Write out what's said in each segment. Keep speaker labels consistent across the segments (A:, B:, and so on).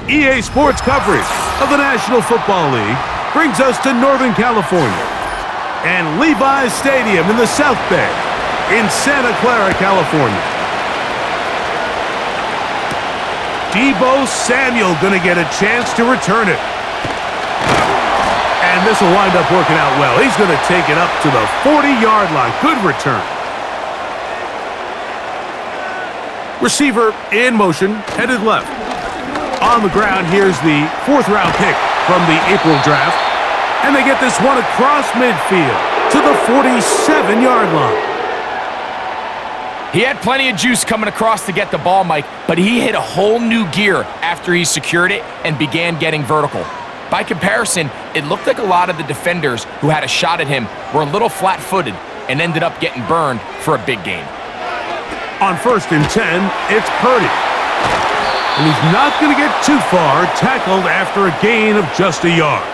A: EA Sports coverage of the National Football League brings us to Northern California and Levi's Stadium in the South Bay in Santa Clara, California. Deebo Samuel going to get a chance to return it. And this will wind up working out well. He's going to take it up to the 40-yard line. Good return. Receiver in motion, headed left. On the ground, here's the 4th-round pick from the April draft. And they get this one across midfield to the 47-yard line.
B: He had plenty of juice coming across to get the ball, Mike, but he hit a whole new gear after he secured it and began getting vertical. By comparison, it looked like a lot of the defenders who had a shot at him were a little flat-footed and ended up getting burned for a big gain.
A: On 1st and 10, it's Purdy. And he's not going to get too far, tackled after a gain of just a yard.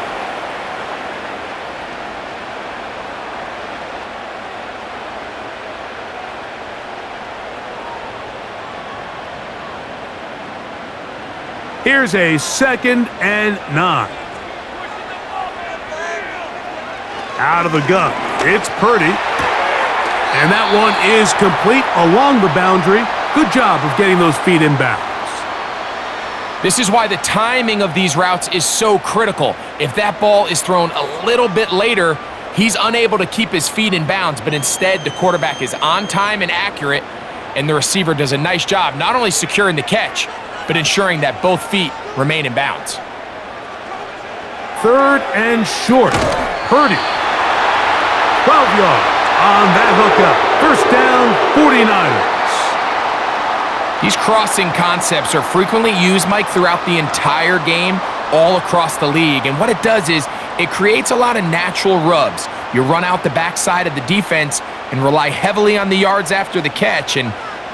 A: Here's a 2nd and 9. Out of the gun, it's Purdy. And that one is complete along the boundary. Good job of getting those feet in bounds.
B: This is why the timing of these routes is so critical. If that ball is thrown a little bit later, he's unable to keep his feet in bounds, but instead the quarterback is on time and accurate, and the receiver does a nice job not only securing the catch, but ensuring that both feet remain in bounds.
A: 3rd and short. Purdy. 12 yards on that hookup. 1st down, 49ers.
B: These crossing concepts are frequently used, Mike, throughout the entire game, all across the league. And what it does is it creates a lot of natural rubs. You run out the backside of the defense and rely heavily on the yards after the catch, and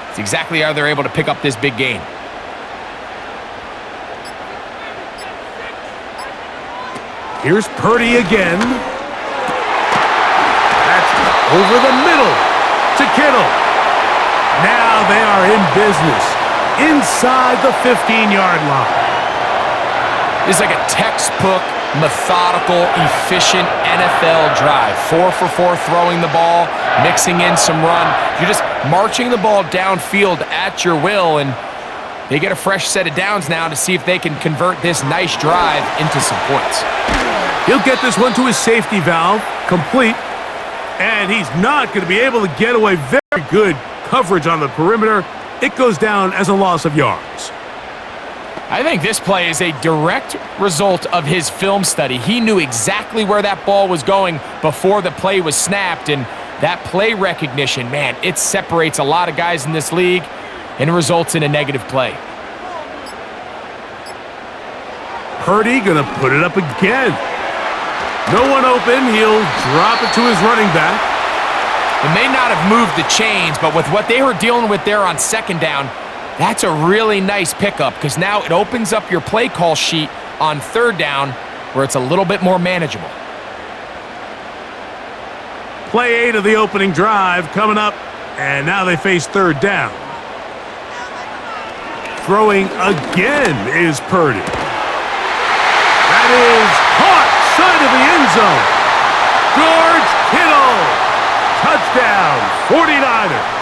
B: it's exactly how they're able to pick up this big gain.
A: Here's Purdy again. That's over the middle to Kittle. Now they are in business inside the 15-yard line.
B: This is like a textbook, methodical, efficient NFL drive. 4 for 4 throwing the ball, mixing in some run. You're just marching the ball downfield at your will, and they get a fresh set of downs now to see if they can convert this nice drive into some points.
A: He'll get this one to his safety valve, complete, and he's not going to be able to get away. Very good coverage on the perimeter. It goes down as a loss of yards.
B: I think this play is a direct result of his film study. He knew exactly where that ball was going before the play was snapped, and that play recognition, man, it separates a lot of guys in this league and results in a negative play.
A: Purdy going to put it up again. No one open. He'll drop it to his running back.
B: It may not have moved the chains, but with what they were dealing with there on 2nd down, that's a really nice pickup because now it opens up your play call sheet on 3rd down where it's a little bit more manageable.
A: Play 8 of the opening drive coming up, and now they face 3rd down. Throwing again is Purdy. That is caught side of the end zone. George Kittle. Touchdown, 49ers.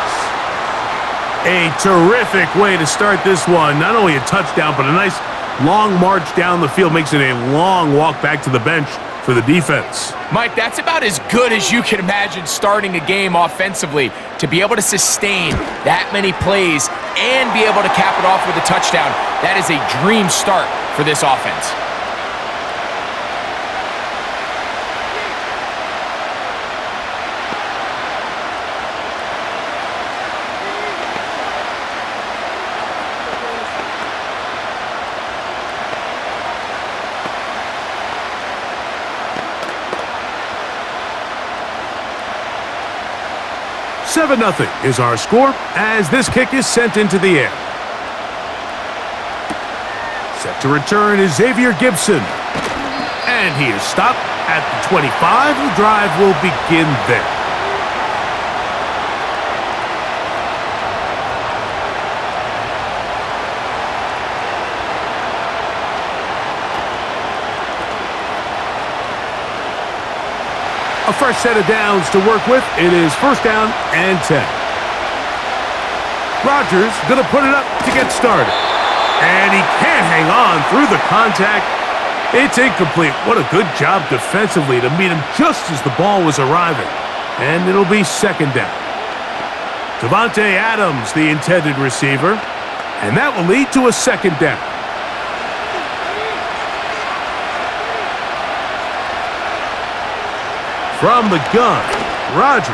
A: A terrific way to start this one. Not only a touchdown, but a nice long march down the field. Makes it a long walk back to the bench for the defense.
B: Mike, that's about as good as you can imagine starting a game offensively. To be able to sustain that many plays and be able to cap it off with a touchdown, that is a dream start for this offense.
A: Nothing is our score as this kick is sent into the air. Set to return is Xavier Gibson. And he is stopped at the 25. The drive will begin there. A fresh set of downs to work with. It is first down and 10. Rodgers going to put it up to get started. And he can't hang on through the contact. It's incomplete. What a good job defensively to meet him just as the ball was arriving. And it'll be second down. Davante Adams, the intended receiver. And that will lead to a second down. From the gun, Rodgers.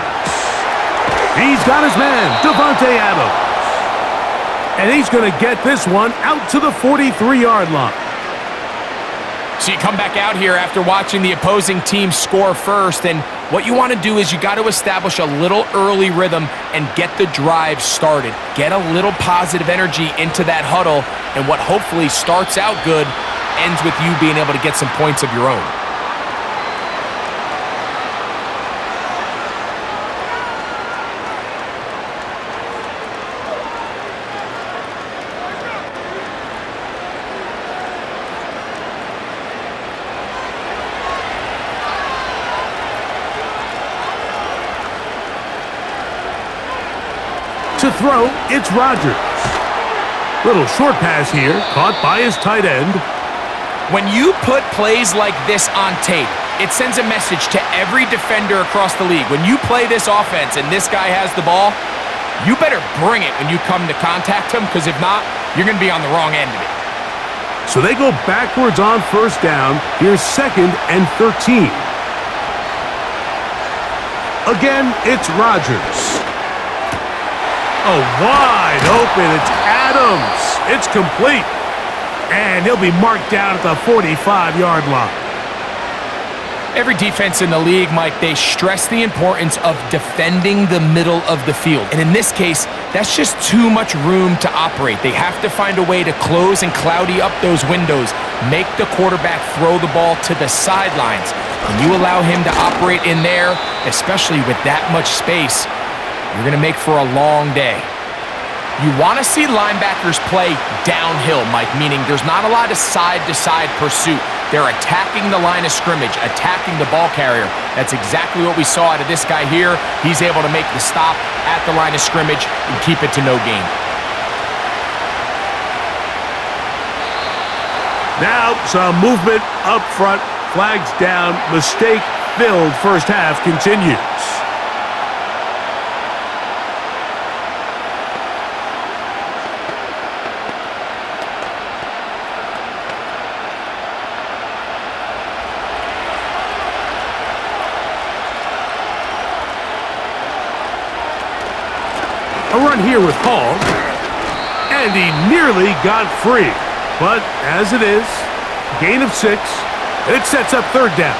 A: He's got his man, Davante Adams. And he's going to get this one out to the 43-yard line.
B: So you come back out here after watching the opposing team score first, and what you want to do is you got to establish a little early rhythm and get the drive started. Get a little positive energy into that huddle, and what hopefully starts out good ends with you being able to get some points of your own.
A: To throw, it's Rodgers. Little short pass here, caught by his tight end.
B: When you put plays like this on tape, it sends a message to every defender across the league. When you play this offense and this guy has the ball, you better bring it when you come to contact him, because if not, you're going to be on the wrong end of it.
A: So they go backwards on first down. Here's second and 13. Again, it's Rodgers. Oh, wide open. It's Adams. It's complete. And he'll be marked down at the 45-yard line.
B: Every defense in the league, Mike, they stress the importance of defending the middle of the field. And in this case, that's just too much room to operate. They have to find a way to close and cloudy up those windows, make the quarterback throw the ball to the sidelines. When you allow him to operate in there, especially with that much space, you're going to make for a long day. You want to see linebackers play downhill, Mike, meaning there's not a lot of side-to-side pursuit. They're attacking the line of scrimmage, attacking the ball carrier. That's exactly what we saw out of this guy here. He's able to make the stop at the line of scrimmage and keep it to no gain.
A: Now some movement up front, flags down, mistake-filled first half continues. A run here with Hall, and he nearly got free. But as it is, gain of 6, and it sets up third down.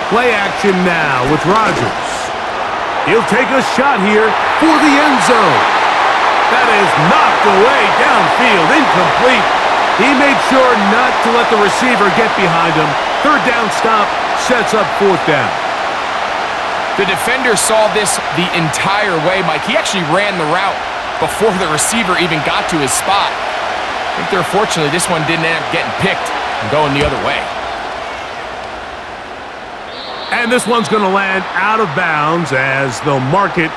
A: Play action now with Rodgers. He'll take a shot here for the end zone. That is knocked away downfield, incomplete. He made sure not to let the receiver get behind him. Third down stop sets up fourth down.
B: The defender saw this the entire way, Mike. He actually ran the route before the receiver even got to his spot. I think unfortunately this one didn't end up getting picked and going the other way.
A: And this one's going to land out of bounds as they'll mark it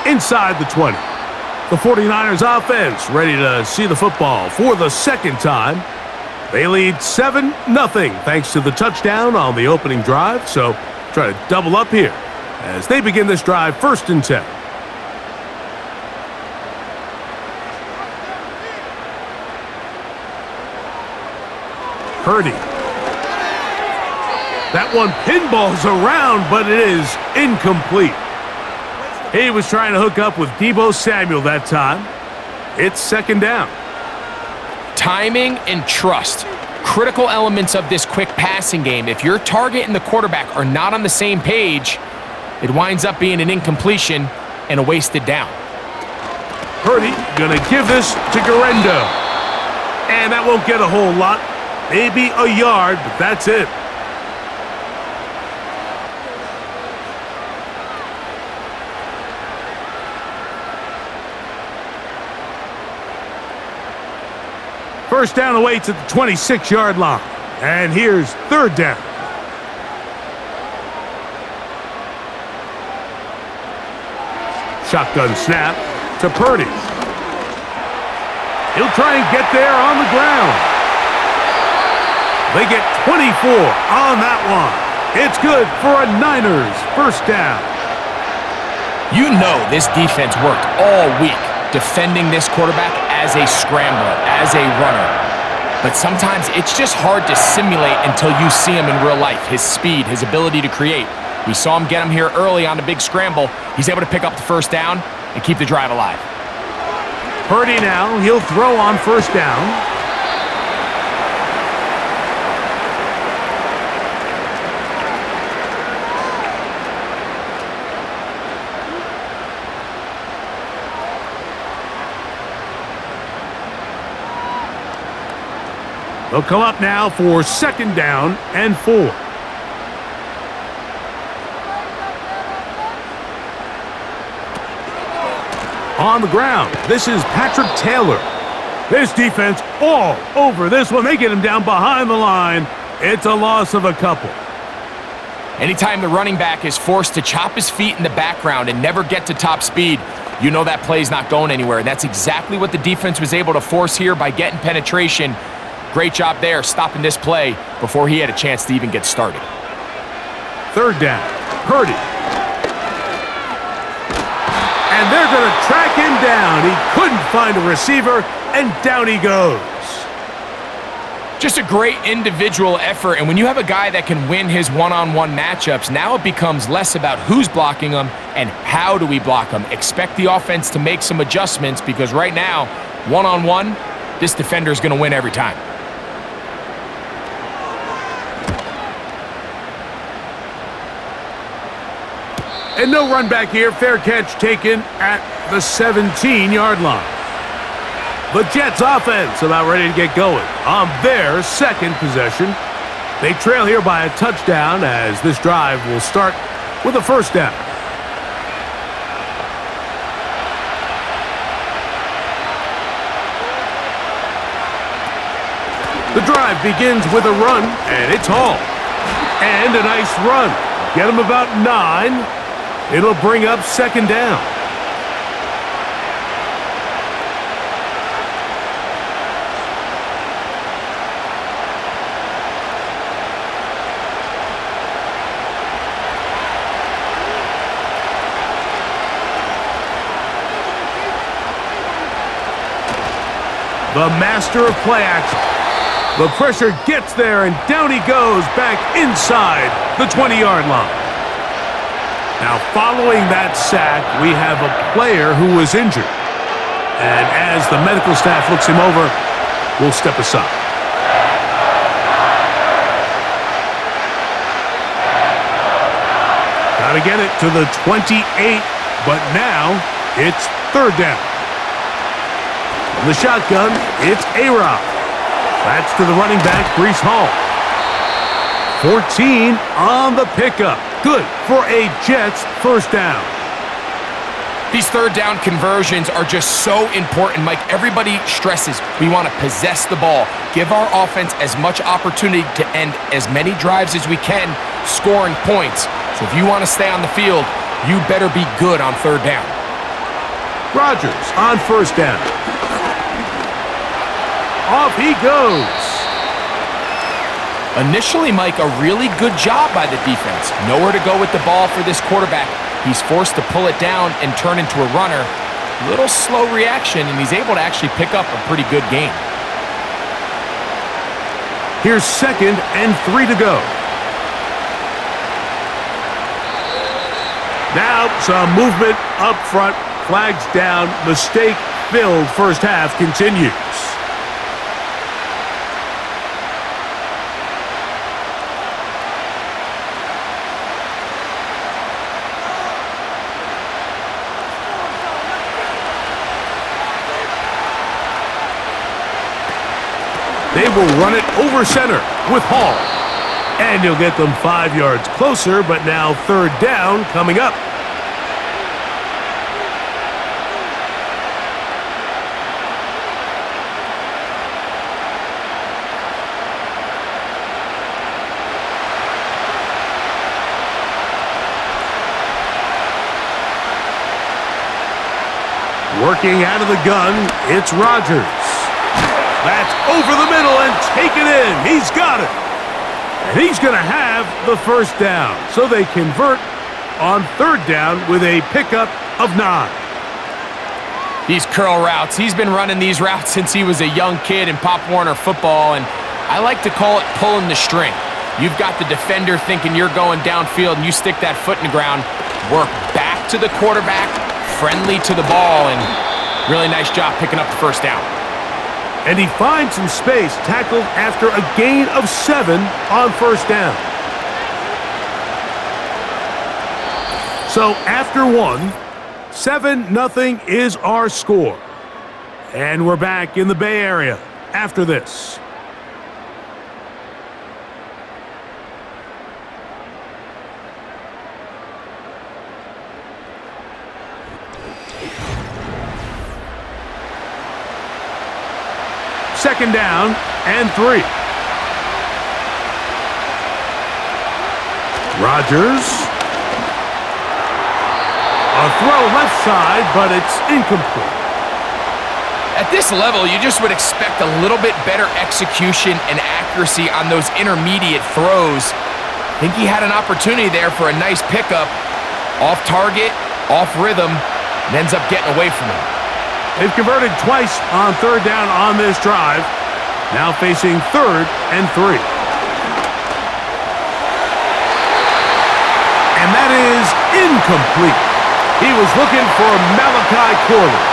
A: inside the 20. The 49ers offense ready to see the football for the second time. They lead 7-0 thanks to the touchdown on the opening drive. So try to double up here as they begin this drive first and 10. Purdy. That one pinballs around, but it is incomplete. He was trying to hook up with Deebo Samuel that time. It's second down.
B: Timing and trust. Critical elements of this quick passing game. If your target and the quarterback are not on the same page, it winds up being an incompletion and a wasted down.
A: Purdy gonna give this to Garendo. And that won't get a whole lot. Maybe a yard, but that's it. First down awaits at the 26-yard line. And here's third down. Shotgun snap to Purdy. He'll try and get there on the ground. They get 24 on that one. It's good for a Niners first down.
B: You know this defense worked all week defending this quarterback as a scrambler, as a runner. But sometimes it's just hard to simulate until you see him in real life, his speed, his ability to create. We saw him get him here early on the big scramble. He's able to pick up the first down and keep the drive alive.
A: Purdy now, he'll throw on first down. They'll come up now for second down and 4. On the ground, this is Patrick Taylor. This defense all over this one. They get him down behind the line. It's a loss of a couple.
B: Anytime the running back is forced to chop his feet in the background and never get to top speed, you know that play's not going anywhere. And that's exactly what the defense was able to force here by getting penetration. Great job there, stopping this play before he had a chance to even get started.
A: Third down, Purdy. And they're going to track him down. He couldn't find a receiver, and down he goes.
B: Just a great individual effort, and when you have a guy that can win his one-on-one matchups, now it becomes less about who's blocking him and how do we block him. Expect the offense to make some adjustments because right now, one-on-one, this defender is going to win every time.
A: And no run back here. Fair catch taken at the 17-yard line. The Jets offense about ready to get going on their second possession. They trail here by a touchdown as this drive will start with a first down. The drive begins with a run, and it's Hall. And a nice run. Get him about 9. It'll bring up second down. The master of play action. The pressure gets there, and down he goes back inside the 20-yard line. Now, following that sack, we have a player who was injured. And as the medical staff looks him over, we'll step aside. Got to get it to the 28, but now it's third down. From the shotgun, it's A-Rod. That's to the running back, Breece Hall. 14 on the pickup. Good for a Jets first down.
B: These third down conversions are just so important, Mike. Everybody stresses we want to possess the ball, give our offense as much opportunity to end as many drives as we can, scoring points. So if you want to stay on the field, you better be good on third down.
A: Rodgers on first down. Off he goes.
B: Initially, Mike, a really good job by the defense. Nowhere to go with the ball for this quarterback. He's forced to pull it down and turn into a runner. Little slow reaction, and he's able to actually pick up a pretty good game.
A: Here's second and 3 to go. Now some movement up front. Flags down. Mistake-filled first half continues. They will run it over center with Hall. And he'll get them 5 yards closer, but now third down coming up. Working out of the gun, it's Rodgers. That's over the middle and taken in. He's got it. And he's going to have the first down. So they convert on third down with a pickup of 9.
B: These curl routes, he's been running these routes since he was a young kid in Pop Warner football, and I like to call it pulling the string. You've got the defender thinking you're going downfield, and you stick that foot in the ground, work back to the quarterback, friendly to the ball, and really nice job picking up the first down.
A: And he finds some space, tackled after a gain of 7 on first down. So after 1, 7-0 is our score. And we're back in the Bay Area after this. Second down and 3. Rodgers. A throw left side, but it's incomplete.
B: At this level, you just would expect a little bit better execution and accuracy on those intermediate throws. I think he had an opportunity there for a nice pickup. Off target, off rhythm, and ends up getting away from him.
A: They've converted twice on third down on this drive. Now facing 3rd and 3. And that is incomplete. He was looking for Malachi Corley.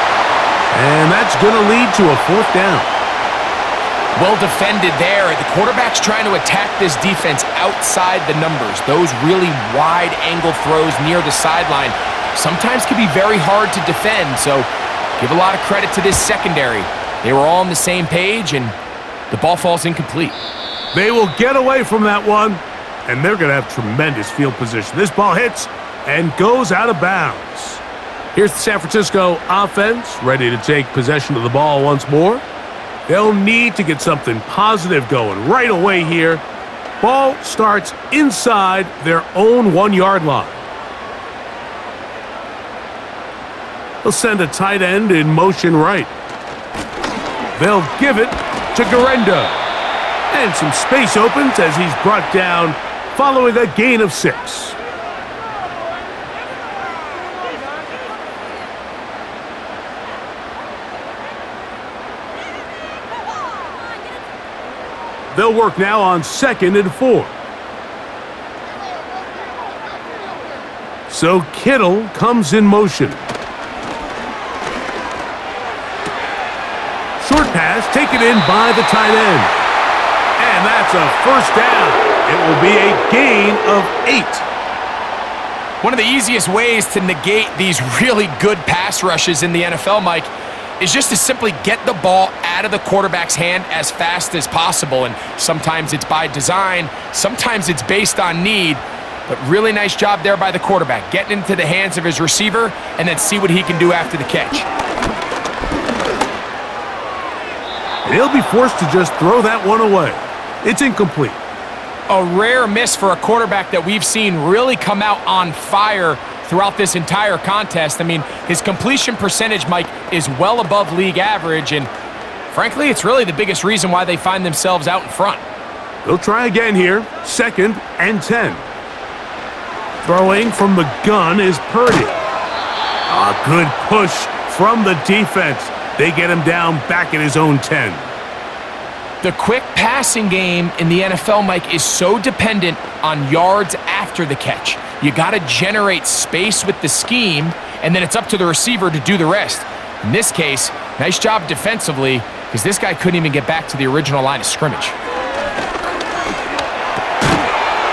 A: And that's going to lead to a 4th down.
B: Well defended there. The quarterback's trying to attack this defense outside the numbers. Those really wide angle throws near the sideline sometimes can be very hard to defend. So give a lot of credit to this secondary. They were all on the same page, and the ball falls incomplete.
A: They will get away from that one, and they're going to have tremendous field position. This ball hits and goes out of bounds. Here's the San Francisco offense, ready to take possession of the ball once more. They'll need to get something positive going right away here. Ball starts inside their own 1-yard line. They'll send a tight end in motion right. They'll give it to Garenda. And some space opens as he's brought down following a gain of 6. They'll work now on 2nd and 4. So Kittle comes in motion. Short pass taken in by the tight end. And that's a first down. It will be a gain of 8.
B: One of the easiest ways to negate these really good pass rushes in the NFL, Mike, is just to simply get the ball out of the quarterback's hand as fast as possible. And sometimes it's by design, sometimes it's based on need. But really nice job there by the quarterback, getting into the hands of his receiver and then see what he can do after the catch.
A: And he'll be forced to just throw that one away. It's incomplete.
B: A rare miss for a quarterback that we've seen really come out on fire throughout this entire contest. I mean, his completion percentage, Mike, is well above league average, and frankly, it's really the biggest reason why they find themselves out in front.
A: They'll try again here, 2nd and 10. Throwing from the gun is Purdy. A good push from the defense. They get him down back at his own 10.
B: The quick passing game in the NFL, Mike, is so dependent on yards after the catch. You got to generate space with the scheme, and then it's up to the receiver to do the rest. In this case, nice job defensively, because this guy couldn't even get back to the original line of scrimmage.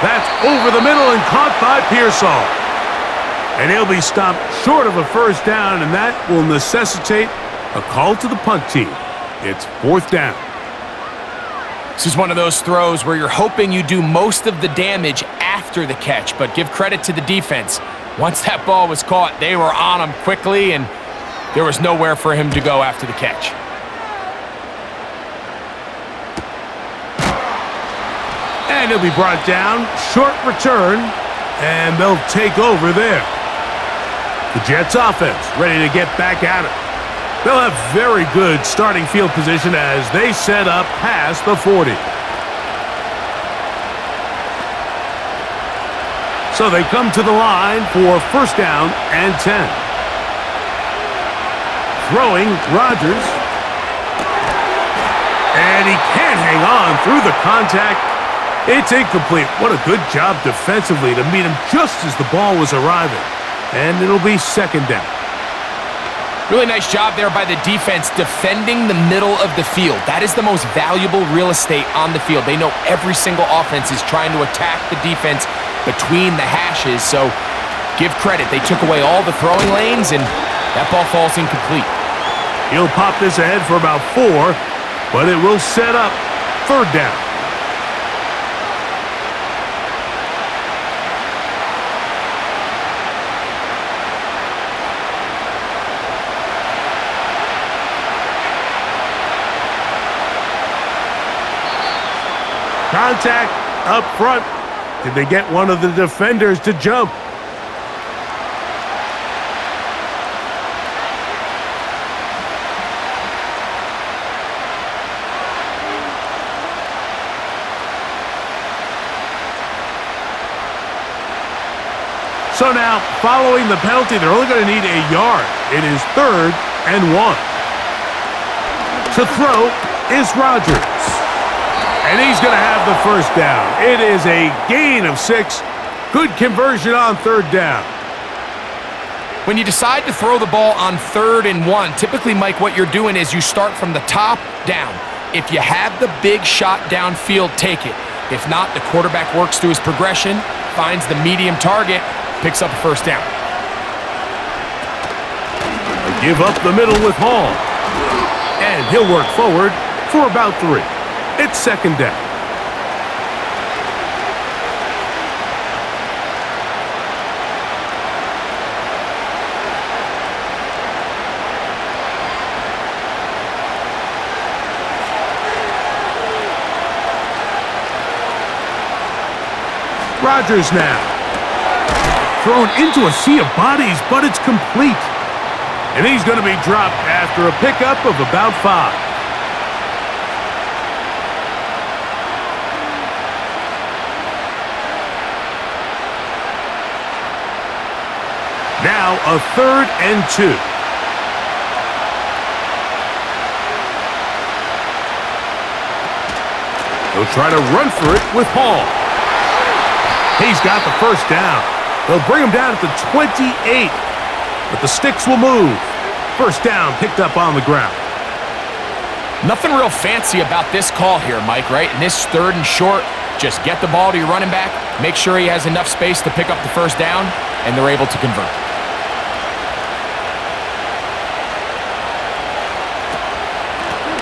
A: That's over the middle and caught by Pearsall. And he'll be stopped short of a first down, and that will necessitate a call to the punt team. It's 4th down.
B: This is one of those throws where you're hoping you do most of the damage after the catch, but give credit to the defense. Once that ball was caught, they were on him quickly, and there was nowhere for him to go after the catch.
A: And he'll be brought down. Short return, and they'll take over there. The Jets offense ready to get back at it. They'll have very good starting field position as they set up past the 40. So they come to the line for first down and 10. Throwing, Rodgers. And he can't hang on through the contact. It's incomplete. What a good job defensively to meet him just as the ball was arriving. And it'll be second down.
B: Really nice job there by the defense defending the middle of the field. That is the most valuable real estate on the field. They know every single offense is trying to attack the defense between the hashes, so give credit. They took away all the throwing lanes, and that ball falls incomplete.
A: He'll pop this ahead for about 4, but it will set up third down. Contact up front. Did they get one of the defenders to jump? So now, following the penalty, they're only going to need a yard. It is 3rd and 1. To throw is Rodgers. And he's going to have the first down. It is a gain of 6. Good conversion on third down.
B: When you decide to throw the ball on 3rd and 1, typically, Mike, what you're doing is you start from the top down. If you have the big shot downfield, take it. If not, the quarterback works through his progression, finds the medium target, picks up a first down.
A: They give up the middle with Hall. And he'll work forward for about 3. It's second down. Rodgers now. Thrown into a sea of bodies, but it's complete. And he's going to be dropped after a pickup of about 5. Now a 3rd and 2. He'll try to run for it with Hall. He's got the first down. They'll bring him down at the 28, but the sticks will move. First down picked up on the ground.
B: Nothing real fancy about this call here, Mike, right? In this 3rd and short, just get the ball to your running back, make sure he has enough space to pick up the first down, and they're able to convert.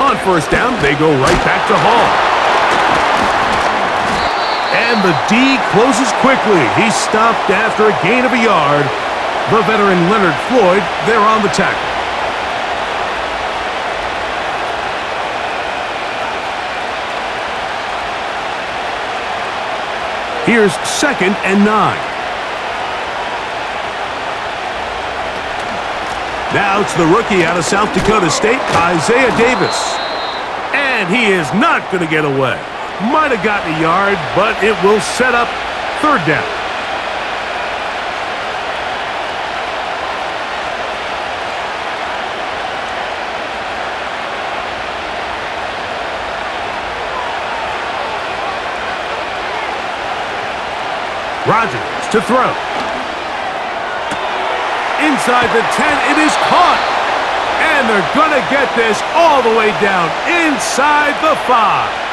A: On first down, they go right back to Hall. And the D closes quickly. He's stopped after a gain of a yard. The veteran Leonard Floyd there on the tackle. Here's 2nd and 9. Now it's the rookie out of South Dakota State, Isaiah Davis. And he is not going to get away. Might have gotten a yard, but it will set up third down. Rodgers to throw. Inside the 10, it is caught. And they're going to get this all the way down inside the 5.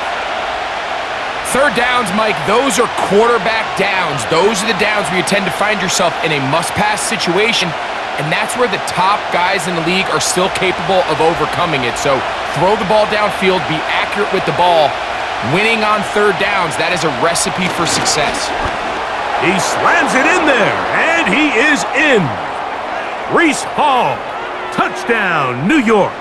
B: Third downs, Mike, those are quarterback downs. Those are the downs where you tend to find yourself in a must-pass situation, and that's where the top guys in the league are still capable of overcoming it. So throw the ball downfield, be accurate with the ball. Winning on third downs, that is a recipe for success.
A: He slams it in there, and he is in. Breece Hall, touchdown, New York.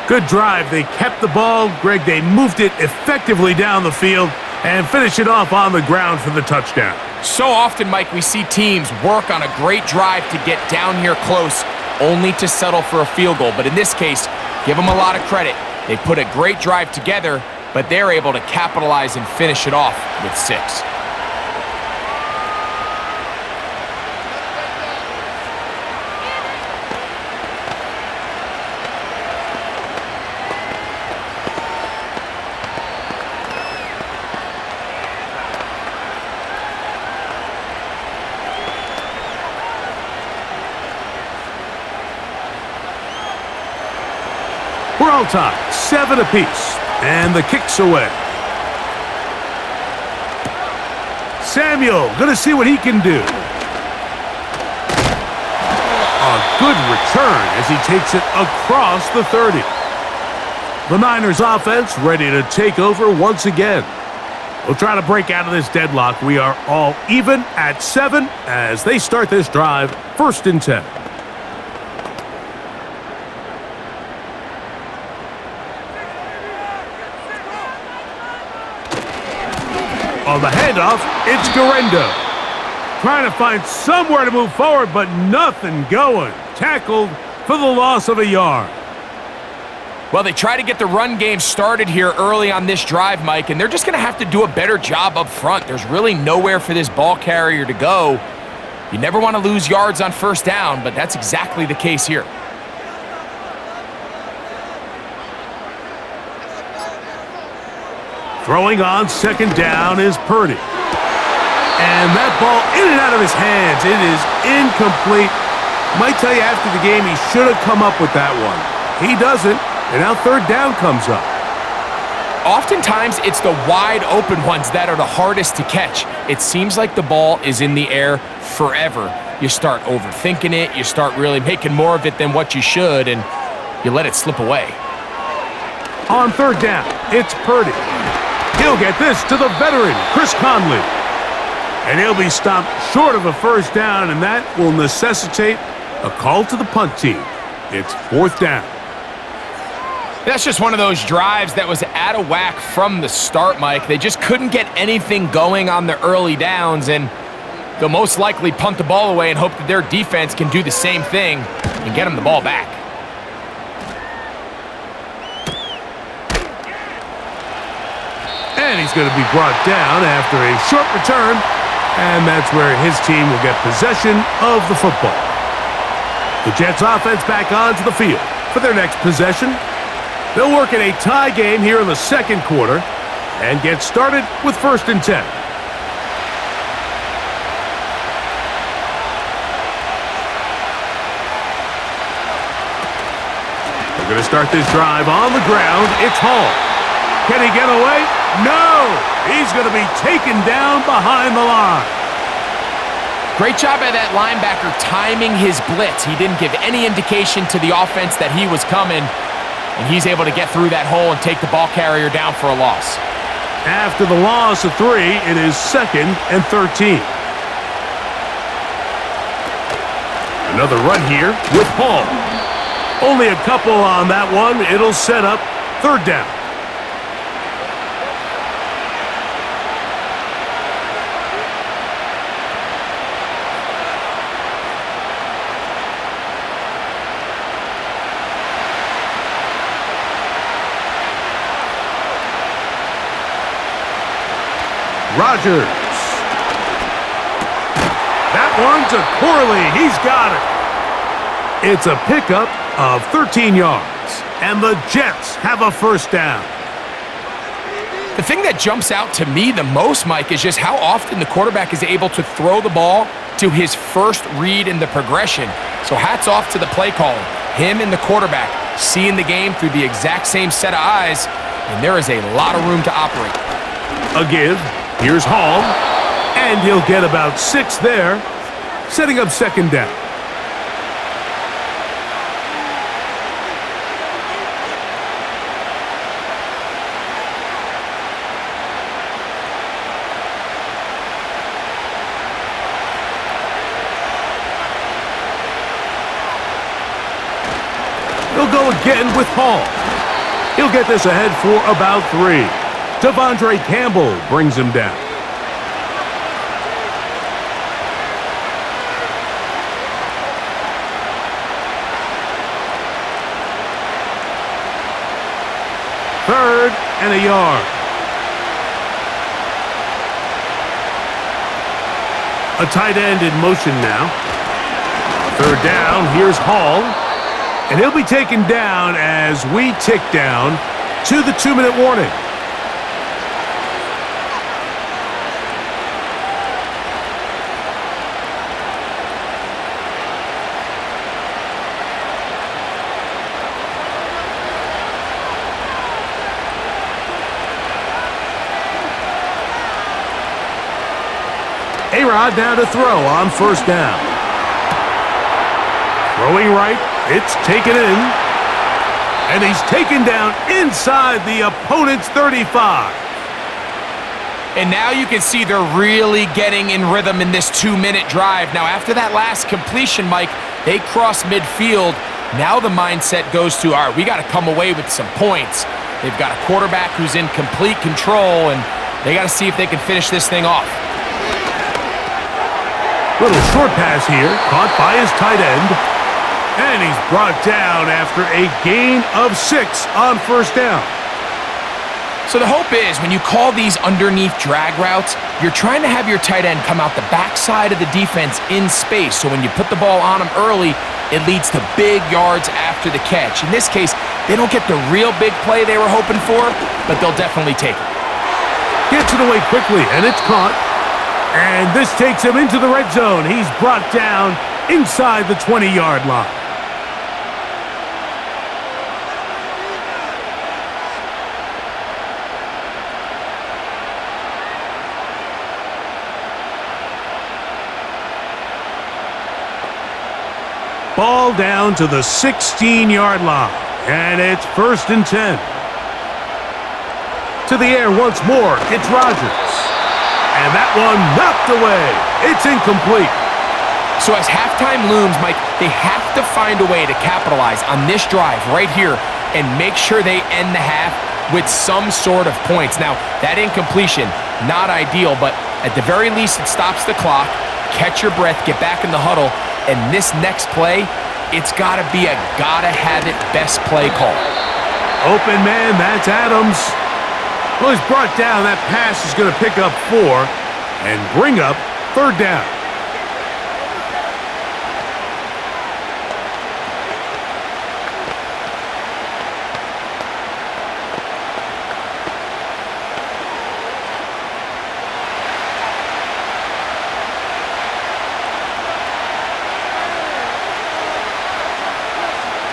A: Good drive. They kept the ball. Greg, they moved it effectively down the field and finished it off on the ground for the touchdown.
B: So often, Mike, we see teams work on a great drive to get down here close, only to settle for a field goal. But in this case, give them a lot of credit. They put a great drive together, but they're able to capitalize and finish it off with 6.
A: We're all tied, 7 apiece, and the kick's away. Samuel, gonna see what he can do. A good return as he takes it across the 30. The Niners offense ready to take over once again. We'll try to break out of this deadlock. We are all even at 7 as they start this drive, 1st and 10. On the handoff, it's Garendo. Trying to find somewhere to move forward, but nothing going. Tackled for the loss of a yard.
B: Well, they try to get the run game started here early on this drive, Mike, and they're just going to have to do a better job up front. There's really nowhere for this ball carrier to go. You never want to lose yards on 1st down, but that's exactly the case here.
A: Throwing on 2nd down is Purdy. And that ball in and out of his hands. It is incomplete. Might tell you after the game he should have come up with that one. He doesn't, and now 3rd down comes up.
B: Oftentimes, it's the wide open ones that are the hardest to catch. It seems like the ball is in the air forever. You start overthinking it. You start really making more of it than what you should, and you let it slip away.
A: On 3rd down, it's Purdy. He'll get this to the veteran, Chris Conley. And he'll be stopped short of a 1st down, and that will necessitate a call to the punt team. It's 4th down.
B: That's just one of those drives that was out of whack from the start, Mike. They just couldn't get anything going on the early downs, and they'll most likely punt the ball away and hope that their defense can do the same thing and get them the ball back.
A: And he's going to be brought down after a short return, and that's where his team will get possession of the football. The Jets offense back onto the field for their next possession. They'll work in a tie game here in the 2nd quarter and get started with 1st and 10. They're going to start this drive on the ground. It's Hall. Can he get away? No! He's going to be taken down behind the line.
B: Great job by that linebacker timing his blitz. He didn't give any indication to the offense that he was coming, and he's able to get through that hole and take the ball carrier down for a loss.
A: After the loss of 3, it is 2nd and 13. Another run here with Hall. Only a couple on that one. It'll set up 3rd down. Rodgers. That one's a Corley. He's got it. It's a pickup of 13 yards, and the Jets have a 1st down.
B: The thing that jumps out to me the most, Mike, is just how often the quarterback is able to throw the ball to his first read in the progression. So hats off to the play caller. Him and the quarterback seeing the game through the exact same set of eyes, and there is a lot of room to operate.
A: A give. Here's Hall, and he'll get about 6 there, setting up 2nd down. He'll go again with Hall. He'll get this ahead for about 3. Devondre Campbell brings him down. 3rd and a yard. A tight end in motion now. 3rd down, here's Hall. And he'll be taken down as we tick down to the 2-minute warning. A-Rod now to throw on 1st down. Throwing right, it's taken in. And he's taken down inside the opponent's 35.
B: And now you can see they're really getting in rhythm in this 2-minute drive. Now, after that last completion, Mike, they cross midfield. Now the mindset goes to, all right, we got to come away with some points. They've got a quarterback who's in complete control, and they got to see if they can finish this thing off.
A: Little short pass here, caught by his tight end. And he's brought down after a gain of 6 on 1st down.
B: So the hope is when you call these underneath drag routes, you're trying to have your tight end come out the backside of the defense in space. So when you put the ball on him early, it leads to big yards after the catch. In this case, they don't get the real big play they were hoping for, but they'll definitely take it.
A: Gets it away quickly, and it's caught. And this takes him into the red zone. He's brought down inside the 20-yard line. Ball down to the 16-yard line. And it's 1st and 10. To the air once more. It's Rodgers. And that one knocked away. It's incomplete.
B: So as halftime looms, Mike, they have to find a way to capitalize on this drive right here and make sure they end the half with some sort of points. Now, that incompletion, not ideal, but at the very least, it stops the clock. Catch your breath, get back in the huddle, and this next play, it's got to be a gotta-have-it best play call.
A: Open man, that's Adams. Well, he's brought down. That pass is going to pick up 4 and bring up 3rd down.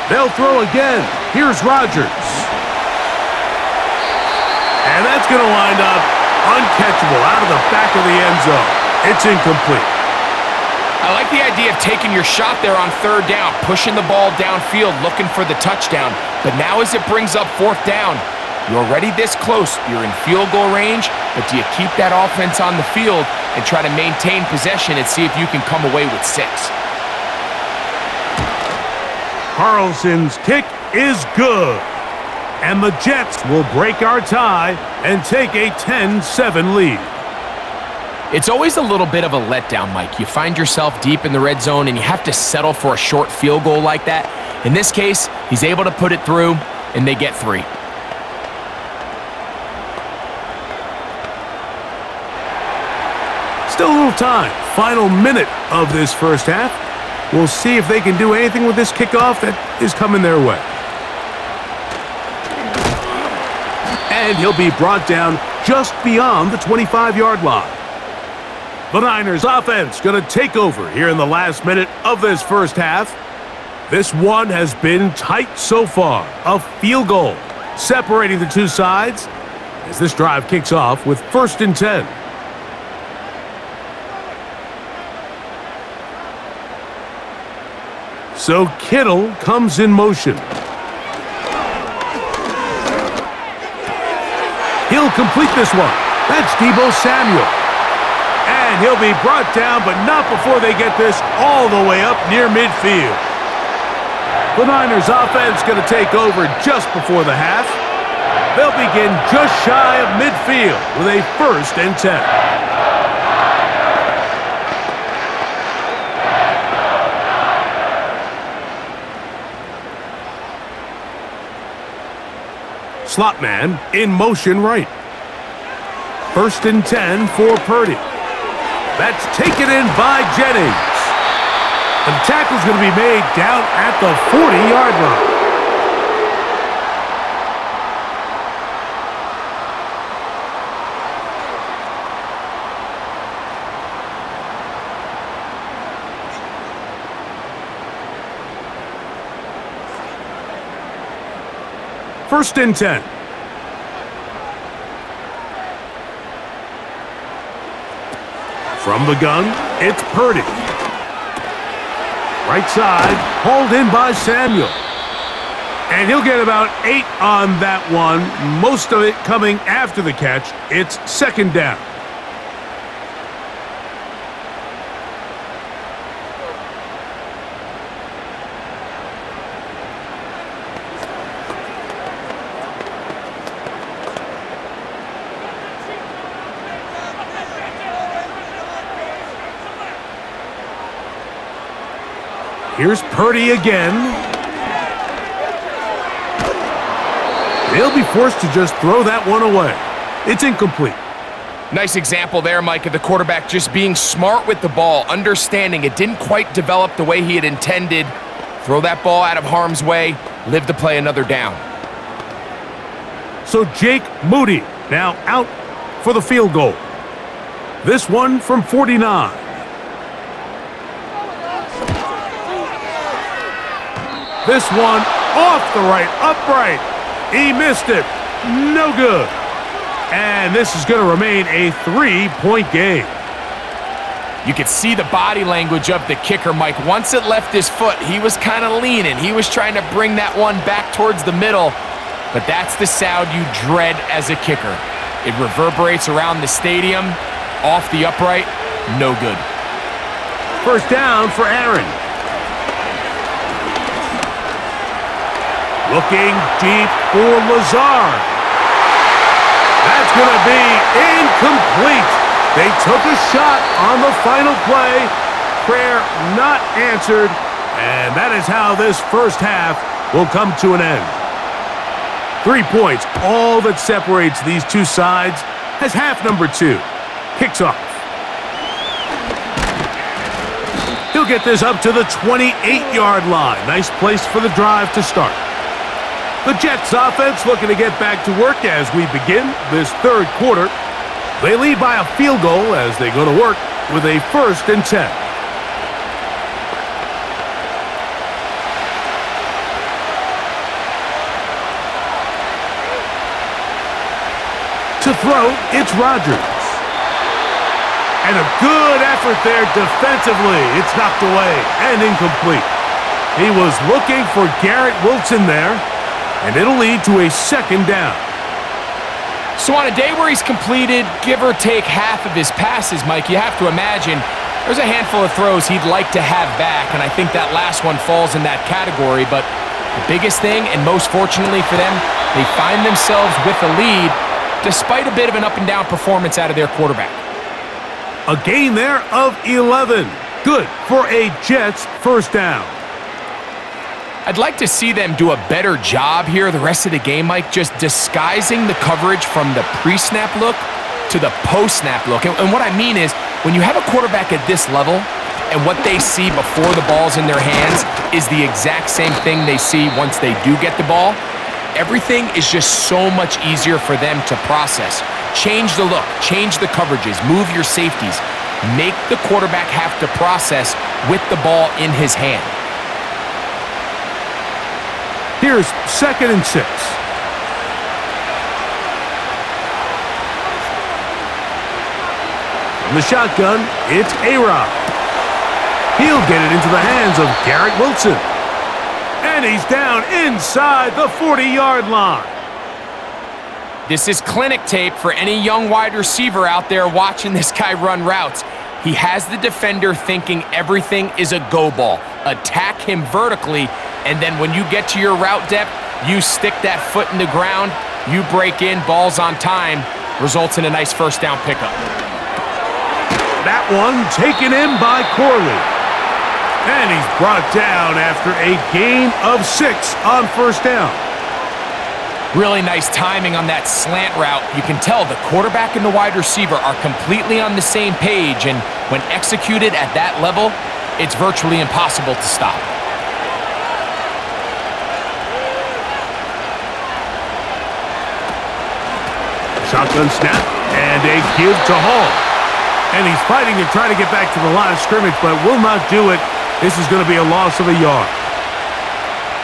A: They'll throw again. Here's Rodgers. And that's going to wind up uncatchable out of the back of the end zone. It's incomplete.
B: I like the idea of taking your shot there on 3rd down, pushing the ball downfield, looking for the touchdown. But now as it brings up 4th down, you're already this close. You're in field goal range, but do you keep that offense on the field and try to maintain possession and see if you can come away with 6?
A: Carlson's kick is good. And the Jets will break our tie and take a 10-7 lead.
B: It's always a little bit of a letdown, Mike. You find yourself deep in the red zone and you have to settle for a short field goal like that. In this case, he's able to put it through and they get 3.
A: Still a little time. Final minute of this 1st half. We'll see if they can do anything with this kickoff that is coming their way. And he'll be brought down just beyond the 25-yard line. The Niners offense going to take over here in the last minute of this 1st half. This one has been tight so far. A field goal separating the two sides as this drive kicks off with 1st and 10. So Kittle comes in motion. He'll complete this one. That's Deebo Samuel. And he'll be brought down, but not before they get this all the way up near midfield. The Niners offense going to take over just before the half. They'll begin just shy of midfield with a 1st and 10. Slot man in motion right. 1st and 10 for Purdy. That's taken in by Jennings. And the tackle's going to be made down at the 40-yard line. First and 10. From the gun, it's Purdy. Right side, hauled in by Samuel. And he'll get about 8 on that one, most of it coming after the catch. It's 2nd down. Here's Purdy again. He'll be forced to just throw that one away. It's incomplete.
B: Nice example there, Mike, of the quarterback just being smart with the ball, understanding it didn't quite develop the way he had intended. Throw that ball out of harm's way, live to play another down.
A: So Jake Moody now out for the field goal. This one from 49. This one off the right, upright. He missed it. No good. And this is going to remain a 3-point game.
B: You could see the body language of the kicker, Mike. Once it left his foot, he was kind of leaning. He was trying to bring that one back towards the middle. But that's the sound you dread as a kicker. It reverberates around the stadium, off the upright, no good.
A: First down for Aaron. Looking deep for Lazard. That's going to be incomplete. They took a shot on the final play. Prayer not answered. And that is how this first half will come to an end. 3 points, all that separates these two sides, as half number 2 kicks off. He'll get this up to the 28-yard line. Nice place for the drive to start. The Jets offense looking to get back to work as we begin this third quarter. They lead by a field goal as they go to work with a 1st and 10. To throw, it's Rodgers. And a good effort there defensively. It's knocked away and incomplete. He was looking for Garrett Wilson there. And it'll lead to a 2nd down.
B: So on a day where he's completed, give or take half of his passes, Mike, you have to imagine there's a handful of throws he'd like to have back, and I think that last one falls in that category. But the biggest thing, and most fortunately for them, they find themselves with a lead despite a bit of an up-and-down performance out of their quarterback.
A: A gain there of 11. Good for a Jets first down.
B: I'd like to see them do a better job here the rest of the game, Mike, just disguising the coverage from the pre-snap look to the post-snap look. And what I mean is, when you have a quarterback at this level and what they see before the ball's in their hands is the exact same thing they see once they do get the ball, everything is just so much easier for them to process. Change the look, change the coverages, move your safeties. Make the quarterback have to process with the ball in his hand.
A: Here's 2nd and 6. From the shotgun, it's A-Rod. He'll get it into the hands of Garrett Wilson. And he's down inside the 40-yard line.
B: This is clinic tape for any young wide receiver out there watching this guy run routes. He has the defender thinking everything is a go ball. Attack him vertically, and then when you get to your route depth, you stick that foot in the ground, you break in, ball's on time, results in a nice first down pickup.
A: That one taken in by Corley. And he's brought down after a gain of 6 on first down.
B: Really nice timing on that slant route. You can tell the quarterback and the wide receiver are completely on the same page, and when executed at that level, it's virtually impossible to stop.
A: Shotgun snap, and a give to Hall. And he's fighting to try to get back to the line of scrimmage, but will not do it. This is going to be a loss of a yard.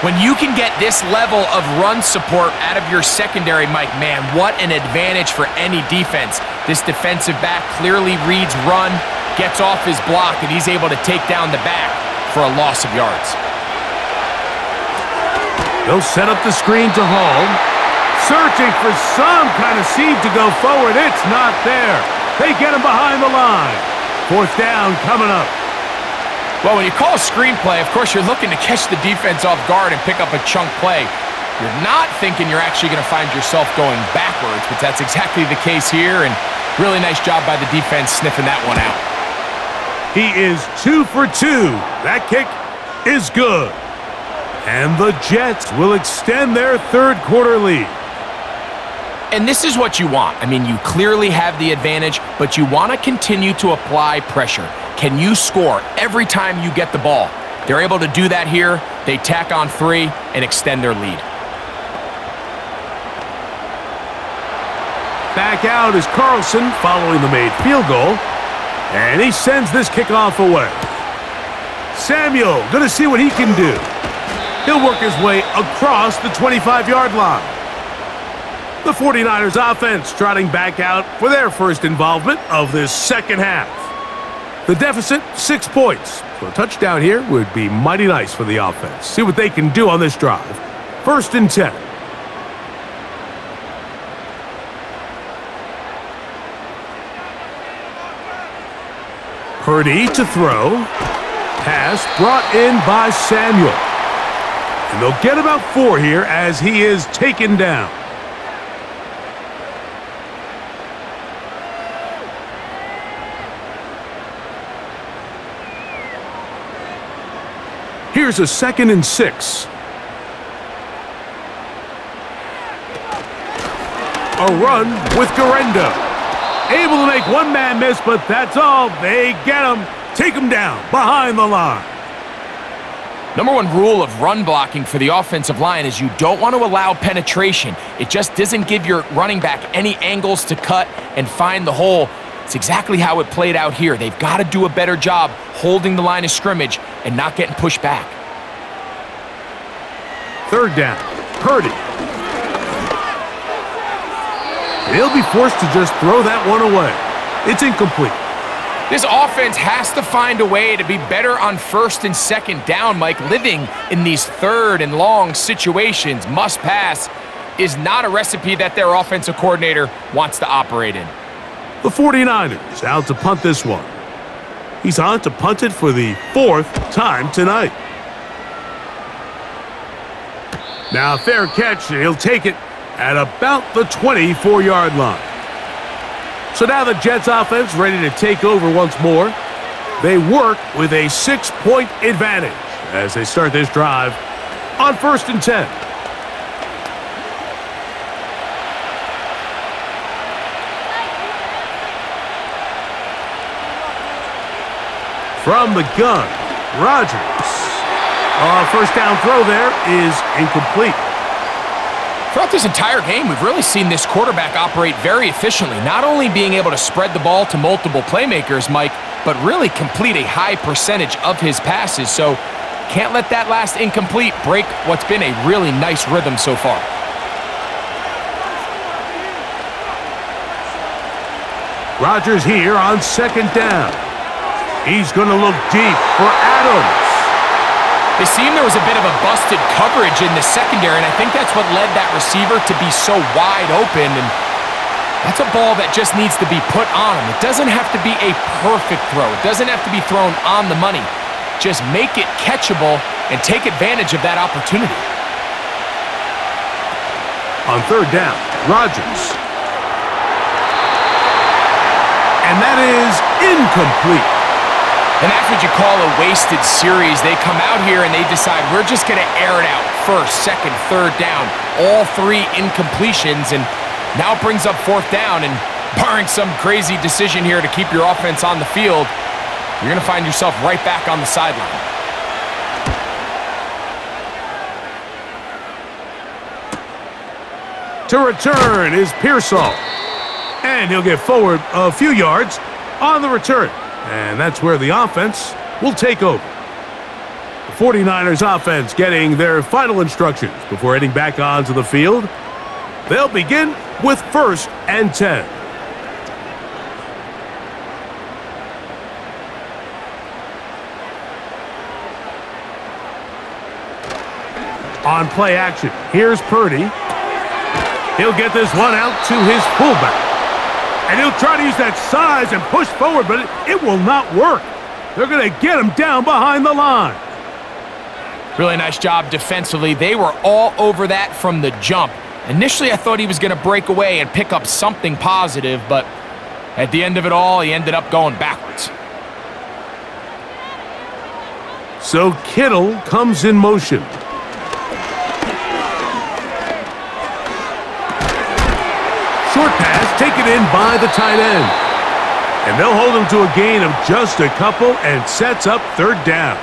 B: When you can get this level of run support out of your secondary, Mike, man, what an advantage for any defense. This defensive back clearly reads run, gets off his block, and he's able to take down the back for a loss of yards.
A: They'll set up the screen to Hall. Searching for some kind of seed to go forward. It's not there. They get him behind the line. Fourth down coming up.
B: Well, when you call a screenplay, of course, you're looking to catch the defense off guard and pick up a chunk play. You're not thinking you're actually going to find yourself going backwards, but that's exactly the case here, and really nice job by the defense sniffing that one out.
A: He is 2 for 2. That kick is good. And the Jets will extend their third quarter lead.
B: And this is what you want. I mean, you clearly have the advantage, but you want to continue to apply pressure. Can you score every time you get the ball? They're able to do that here. They tack on 3 and extend their lead.
A: Back out is Carlson following the made field goal. And he sends this kickoff away. Samuel going to see what he can do. He'll work his way across the 25-yard line. The 49ers offense trotting back out for their first involvement of this second half. The deficit, 6 points. So a touchdown here would be mighty nice for the offense. See what they can do on this drive. 1st and 10. Purdy to throw. Pass brought in by Samuel. And they'll get about 4 here as he is taken down. Here's a 2nd and 6. A run with Garendo. Able to make one man miss, but that's all. They get him. Take him down behind the line.
B: Number 1 rule of run blocking for the offensive line is you don't want to allow penetration. It just doesn't give your running back any angles to cut and find the hole. It's exactly how it played out here. They've got to do a better job holding the line of scrimmage and not getting pushed back.
A: 3rd down. Purdy. He'll be forced to just throw that one away. It's incomplete.
B: This offense has to find a way to be better on 1st and 2nd down, Mike. Living in these 3rd and long situations, must pass, is not a recipe that their offensive coordinator wants to operate in.
A: The 49ers out to punt this one. He's on to punt it for the 4th time tonight. Now, fair catch, and he'll take it at about the 24-yard line. So now the Jets offense ready to take over once more. They work with a 6-point advantage as they start this drive on 1st and 10. From the gun, Rodgers. First down throw there is incomplete.
B: Throughout this entire game, we've really seen this quarterback operate very efficiently, not only being able to spread the ball to multiple playmakers, Mike, but really complete a high percentage of his passes. So can't let that last incomplete break what's been a really nice rhythm so far.
A: Rodgers here on 2nd down. He's going to look deep for Adams.
B: It seemed there was a bit of a busted coverage in the secondary, and I think that's what led that receiver to be so wide open, and that's a ball that just needs to be put on him. It doesn't have to be a perfect throw. It doesn't have to be thrown on the money. Just make it catchable and take advantage of that opportunity.
A: On 3rd down, Rodgers. And that is incomplete.
B: And that's what you call a wasted series. They come out here and they decide we're just going to air it out. First, second, third down. All three incompletions, and now it brings up fourth down. And barring some crazy decision here to keep your offense on the field, you're going to find yourself right back on the sideline.
A: To return is Pearsall. And he'll get forward a few yards on the return. And that's where the offense will take over. The 49ers offense getting their final instructions before heading back onto the field. They'll begin with 1st and 10. On play action, here's Purdy. He'll get this one out to his fullback. And he'll try to use that size and push forward, but it will not work. They're going to get him down behind the line.
B: Really nice job defensively. They were all over that from the jump. Initially, I thought he was going to break away and pick up something positive, but at the end of it all, he ended up going backwards.
A: So Kittle comes in motion. Short pass taken in by the tight end. And they'll hold him to a gain of just a couple and sets up 3rd down.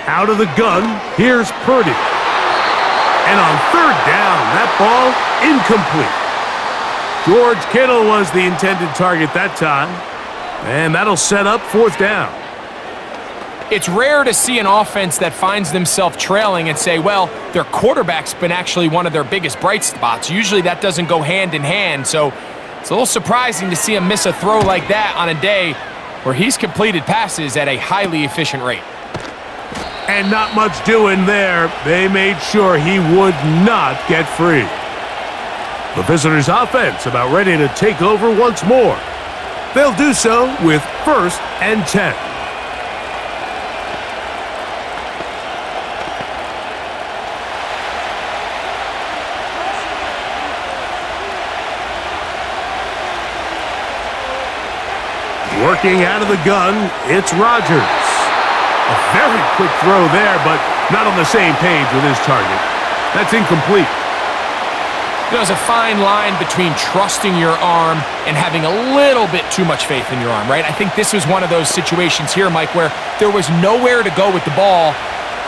A: Out of the gun, here's Purdy. And on 3rd down, that ball incomplete. George Kittle was the intended target that time. And that'll set up 4th down.
B: It's rare to see an offense that finds themselves trailing and say, well, their quarterback's been actually one of their biggest bright spots. Usually that doesn't go hand in hand, so it's a little surprising to see him miss a throw like that on a day where he's completed passes at a highly efficient rate.
A: And not much doing there. They made sure he would not get free. The visitors' offense about ready to take over once more. They'll do so with 1st and 10. Working out of the gun, it's Rodgers. A very quick throw there, but not on the same page with his target. That's incomplete.
B: There's a fine line between trusting your arm and having a little bit too much faith in your arm, right? I think this was one of those situations here, Mike, where there was nowhere to go with the ball.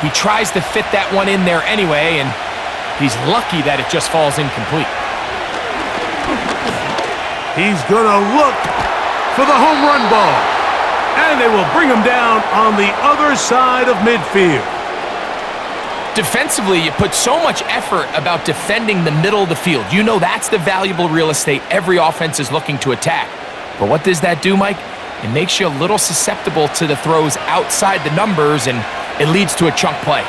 B: He tries to fit that one in there anyway, and he's lucky that it just falls incomplete.
A: He's going to look for the home run ball. And they will bring him down on the other side of midfield.
B: Defensively, you put so much effort about defending the middle of the field. You know that's the valuable real estate every offense is looking to attack. But what does that do, Mike? It makes you a little susceptible to the throws outside the numbers, and it leads to a chunk play.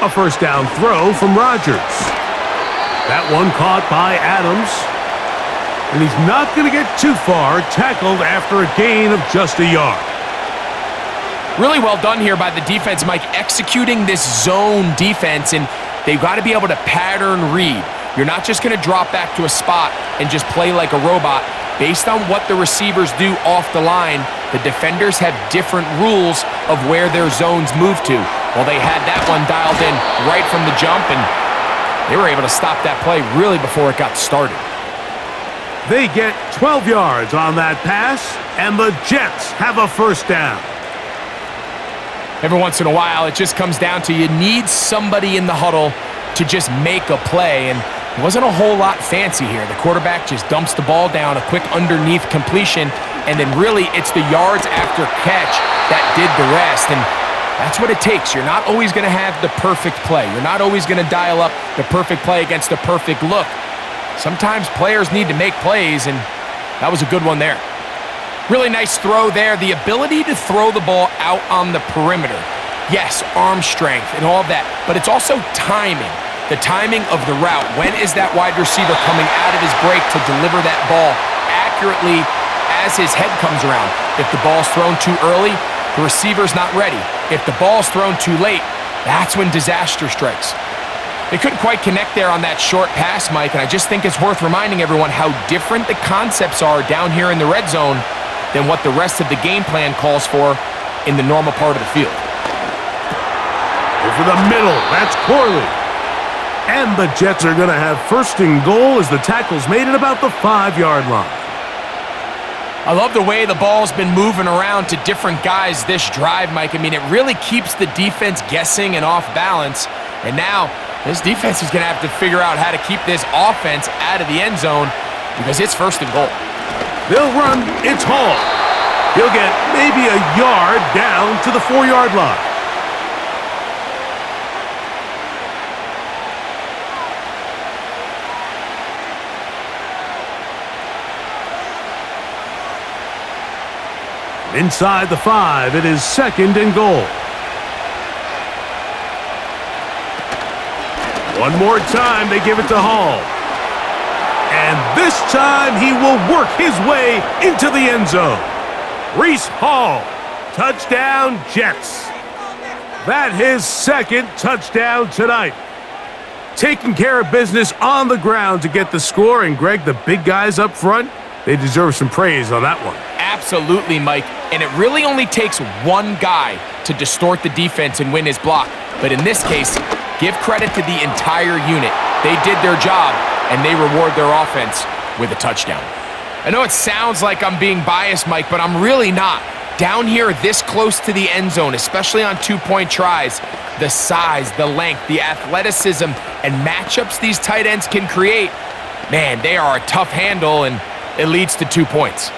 A: A 1st down throw from Rodgers. That one caught by Adams. And he's not going to get too far, tackled after a gain of just a yard.
B: Really well done here by the defense, Mike, executing this zone defense, and they've got to be able to pattern read. You're not just going to drop back to a spot and just play like a robot. Based on what the receivers do off the line, the defenders have different rules of where their zones move to. Well, they had that one dialed in right from the jump, and they were able to stop that play really before it got started.
A: They get 12 yards on that pass, and the Jets have a 1st down.
B: Every once in a while, it just comes down to you need somebody in the huddle to just make a play, and it wasn't a whole lot fancy here. The quarterback just dumps the ball down, a quick underneath completion, and then really it's the yards after catch that did the rest, and that's what it takes. You're not always going to have the perfect play. You're not always going to dial up the perfect play against the perfect look. Sometimes players need to make plays, and that was a good one there. Really nice throw there. The ability to throw the ball out on the perimeter. Yes, arm strength and all that, but it's also timing. The timing of the route. When is that wide receiver coming out of his break to deliver that ball accurately as his head comes around. If the ball's thrown too early, the receiver's not ready. If the ball's thrown too late, that's when disaster strikes. They couldn't quite connect there on that short pass, Mike, and I just think it's worth reminding everyone how different the concepts are down here in the red zone than what the rest of the game plan calls for in the normal part of the field.
A: Over the middle, that's Corley. And the Jets are going to have first and goal as the tackle's made at about the 5-yard line.
B: I love the way the ball's been moving around to different guys this drive, Mike. I mean, it really keeps the defense guessing and off balance. And now, this defense is going to have to figure out how to keep this offense out of the end zone because it's first and goal.
A: They'll run, it's Hall. He'll get maybe a yard down to the 4-yard line. Inside the 5, it is second and goal. One more time, they give it to Hall. And this time, he will work his way into the end zone. Reese Hall, touchdown Jets. That his second touchdown tonight. Taking care of business on the ground to get the score. And Greg, the big guys up front, they deserve some praise on that one.
B: Absolutely, Mike. And it really only takes one guy to distort the defense and win his block. But in this case, give credit to the entire unit. They did their job, and they reward their offense with a touchdown. I know it sounds like I'm being biased, Mike, but I'm really not. Down here this close to the end zone, especially on two-point tries, the size, the length, the athleticism, and matchups these tight ends can create, man, they are a tough handle, and it leads to 2 points.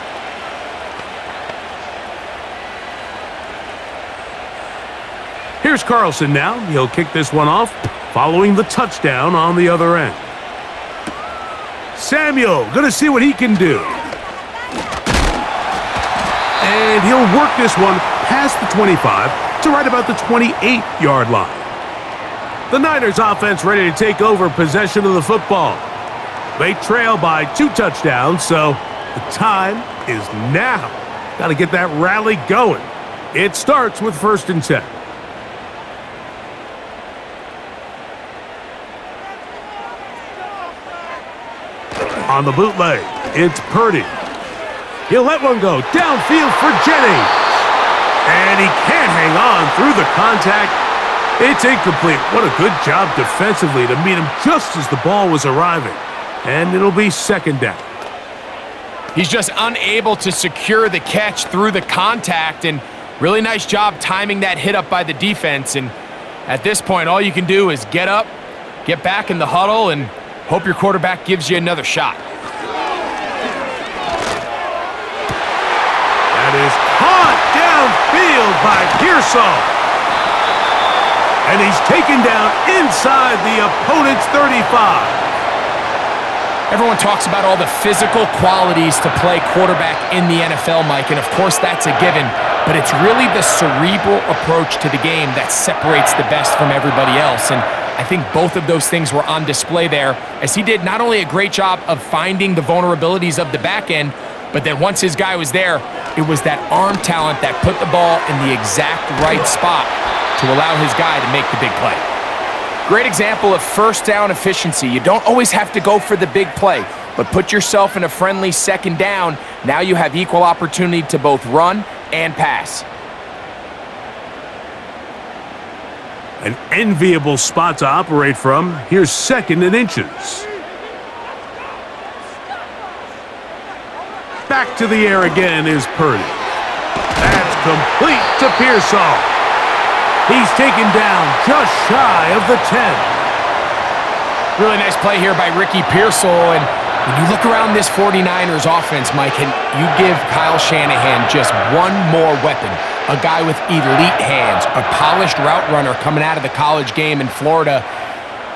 A: Here's Carlson now. He'll kick this one off, following the touchdown on the other end. Samuel, going to see what he can do. And he'll work this one past the 25 to right about the 28-yard line. The Niners offense ready to take over possession of the football. They trail by 2 touchdowns, so the time is now. Got to get that rally going. It starts with 1st and 10. On the bootleg, it's Purdy. He'll let one go downfield for Jennings. And he can't hang on through the contact. It's incomplete. What a good job defensively to meet him just as the ball was arriving. And it'll be second down.
B: He's just unable to secure the catch through the contact, and really nice job timing that hit up by the defense. And at this point, all you can do is get up, get back in the huddle, and hope your quarterback gives you another shot.
A: That is caught downfield by Pearsall. And he's taken down inside the opponent's 35.
B: Everyone talks about all the physical qualities to play quarterback in the NFL, Mike, and of course that's a given, but it's really the cerebral approach to the game that separates the best from everybody else, and I think both of those things were on display there, as he did not only a great job of finding the vulnerabilities of the back end, but then once his guy was there, it was that arm talent that put the ball in the exact right spot to allow his guy to make the big play. Great example of first down efficiency. You don't always have to go for the big play, but put yourself in a friendly second down. Now you have equal opportunity to both run and pass.
A: An enviable spot to operate from. Here's 2nd and inches. Back to the air again is Purdy. That's complete to Pearsall. He's taken down just shy of the 10.
B: Really nice play here by Ricky Pearsall, and when you look around this 49ers offense, Mike, and you give Kyle Shanahan just one more weapon, a guy with elite hands, a polished route runner coming out of the college game in Florida,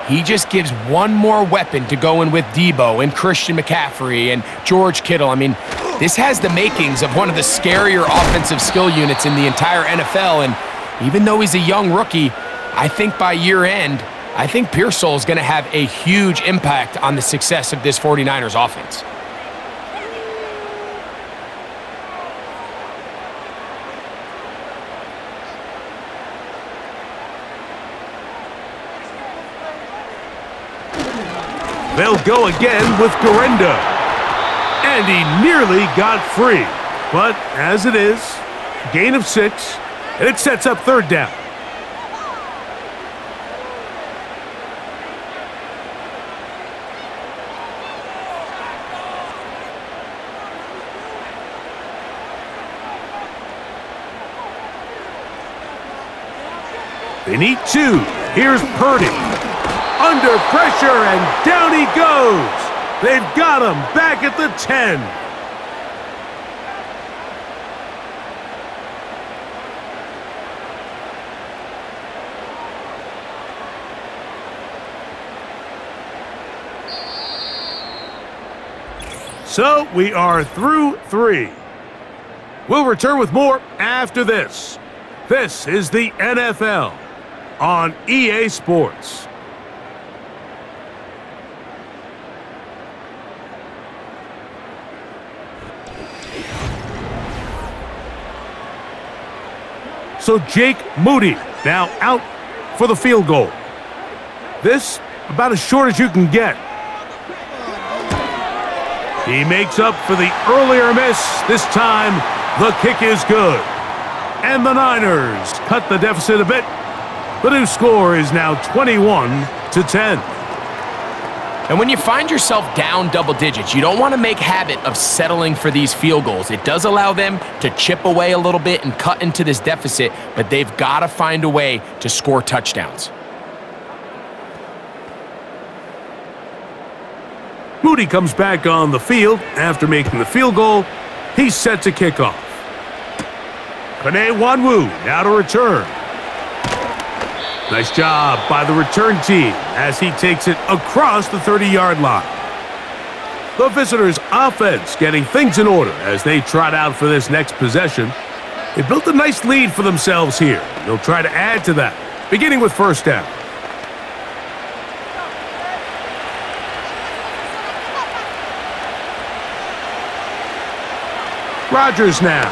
B: he just gives one more weapon to go in with Debo and Christian McCaffrey and George Kittle. I mean, this has the makings of one of the scarier offensive skill units in the entire NFL, and even though he's a young rookie, I think by year end, I think Pearsall is going to have a huge impact on the success of this 49ers offense.
A: They'll go again with Garenda. And he nearly got free. But as it is, gain of 6, and it sets up third down. They need 2. Here's Purdy. Under pressure, and down he goes. They've got him back at the 10. So we are through 3. We'll return with more after this. This is the NFL on EA Sports. So Jake Moody now out for the field goal. This about as short as you can get. He makes up for the earlier miss. This time, the kick is good. And the Niners cut the deficit a bit. The new score is now 21-10.
B: And when you find yourself down double digits, you don't want to make habit of settling for these field goals. It does allow them to chip away a little bit and cut into this deficit, but they've got to find a way to score touchdowns.
A: Moody comes back on the field after making the field goal. He's set to kick off. Kene Nwanwu now to return. Nice job by the return team as he takes it across the 30-yard line. The visitors' offense getting things in order as they trot out for this next possession. They built a nice lead for themselves here. They'll try to add to that, beginning with first down. Rodgers now.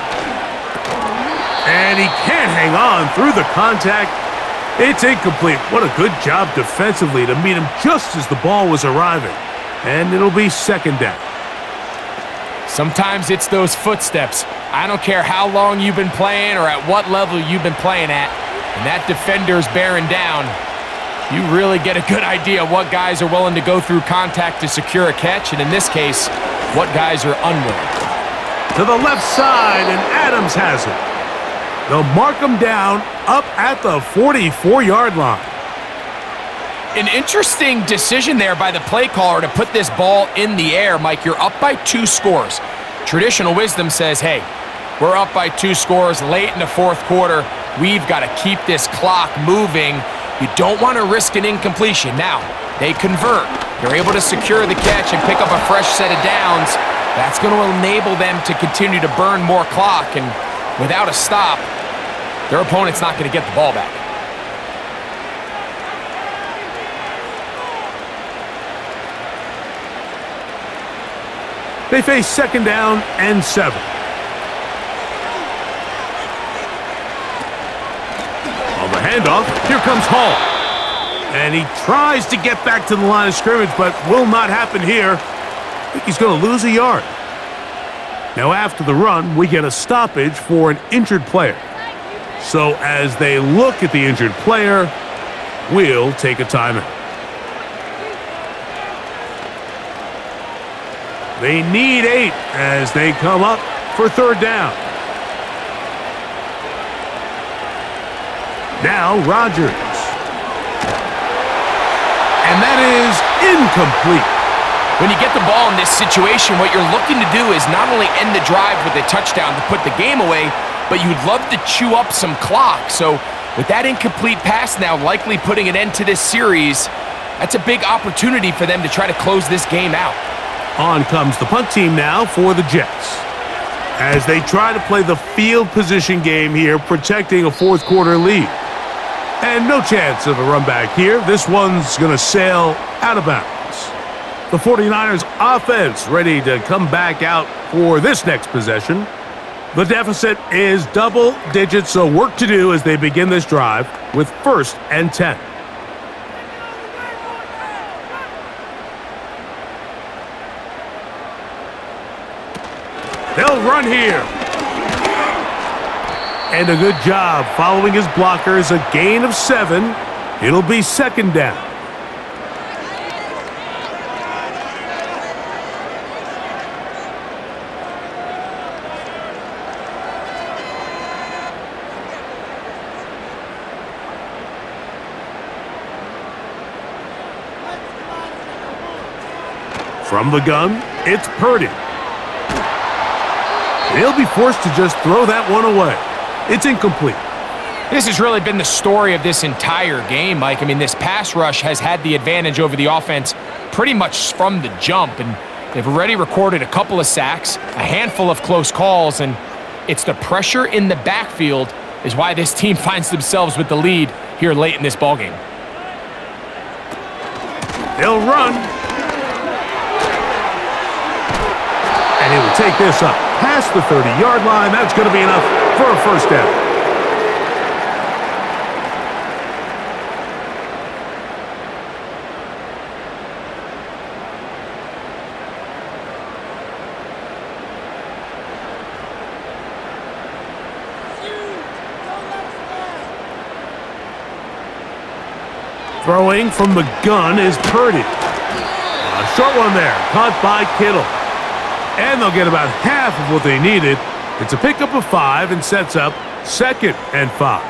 A: And he can't hang on through the contact. It's incomplete. What a good job defensively to meet him just as the ball was arriving. And it'll be second down.
B: Sometimes it's those footsteps. I don't care how long you've been playing or at what level you've been playing at. When that defender's bearing down, you really get a good idea what guys are willing to go through contact to secure a catch, and in this case, what guys are unwilling.
A: To the left side, and Adams has it. They'll mark him down up at the 44-yard line.
B: An interesting decision there by the play caller to put this ball in the air. Mike, you're up by 2 scores. Traditional wisdom says, hey, we're up by 2 scores late in the fourth quarter. We've got to keep this clock moving. You don't want to risk an incompletion. Now, they convert. They're able to secure the catch and pick up a fresh set of downs. That's going to enable them to continue to burn more clock, and without a stop, their opponent's not going to get the ball back.
A: They face second down and 7. On the handoff, here comes Hall. And he tries to get back to the line of scrimmage, but will not happen here. I think he's going to lose a yard. Now after the run, we get a stoppage for an injured player. So as they look at the injured player, we'll take a timeout. They need 8 as they come up for third down. Now Rodgers. And that is incomplete.
B: When you get the ball in this situation, what you're looking to do is not only end the drive with a touchdown to put the game away, but you'd love to chew up some clock. So with that incomplete pass now likely putting an end to this series, that's a big opportunity for them to try to close this game out.
A: On comes the punt team now for the Jets, as they try to play the field position game here, protecting a fourth quarter lead. And no chance of a run back here. This one's going to sail out of bounds. The 49ers offense ready to come back out for this next possession. The deficit is double digits, so work to do as they begin this drive with first and 10. They'll run here. And a good job following his blockers, a gain of 7. It'll be second down. From the gun, it's Purdy. He'll be forced to just throw that one away. It's incomplete.
B: This has really been the story of this entire game, Mike. I mean, this pass rush has had the advantage over the offense pretty much from the jump, and they've already recorded a couple of sacks, a handful of close calls, and it's the pressure in the backfield is why this team finds themselves with the lead here late in this ballgame.
A: They'll run. And he will take this up past the 30-yard line. That's going to be enough for a first down. Throwing from the gun is Purdy. A short one there, caught by Kittle. And they'll get about half of what they needed. It's a pickup of 5 and sets up 2nd and 5.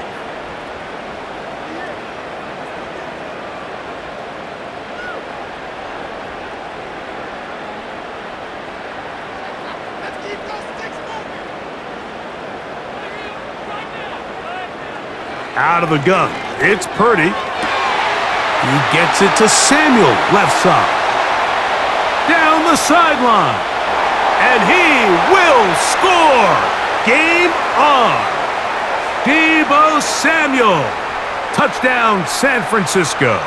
A: Out of the gun, it's Purdy. He gets it to Samuel, left side. Down the sideline. And he will score! Game on! Deebo Samuel. Touchdown, San Francisco.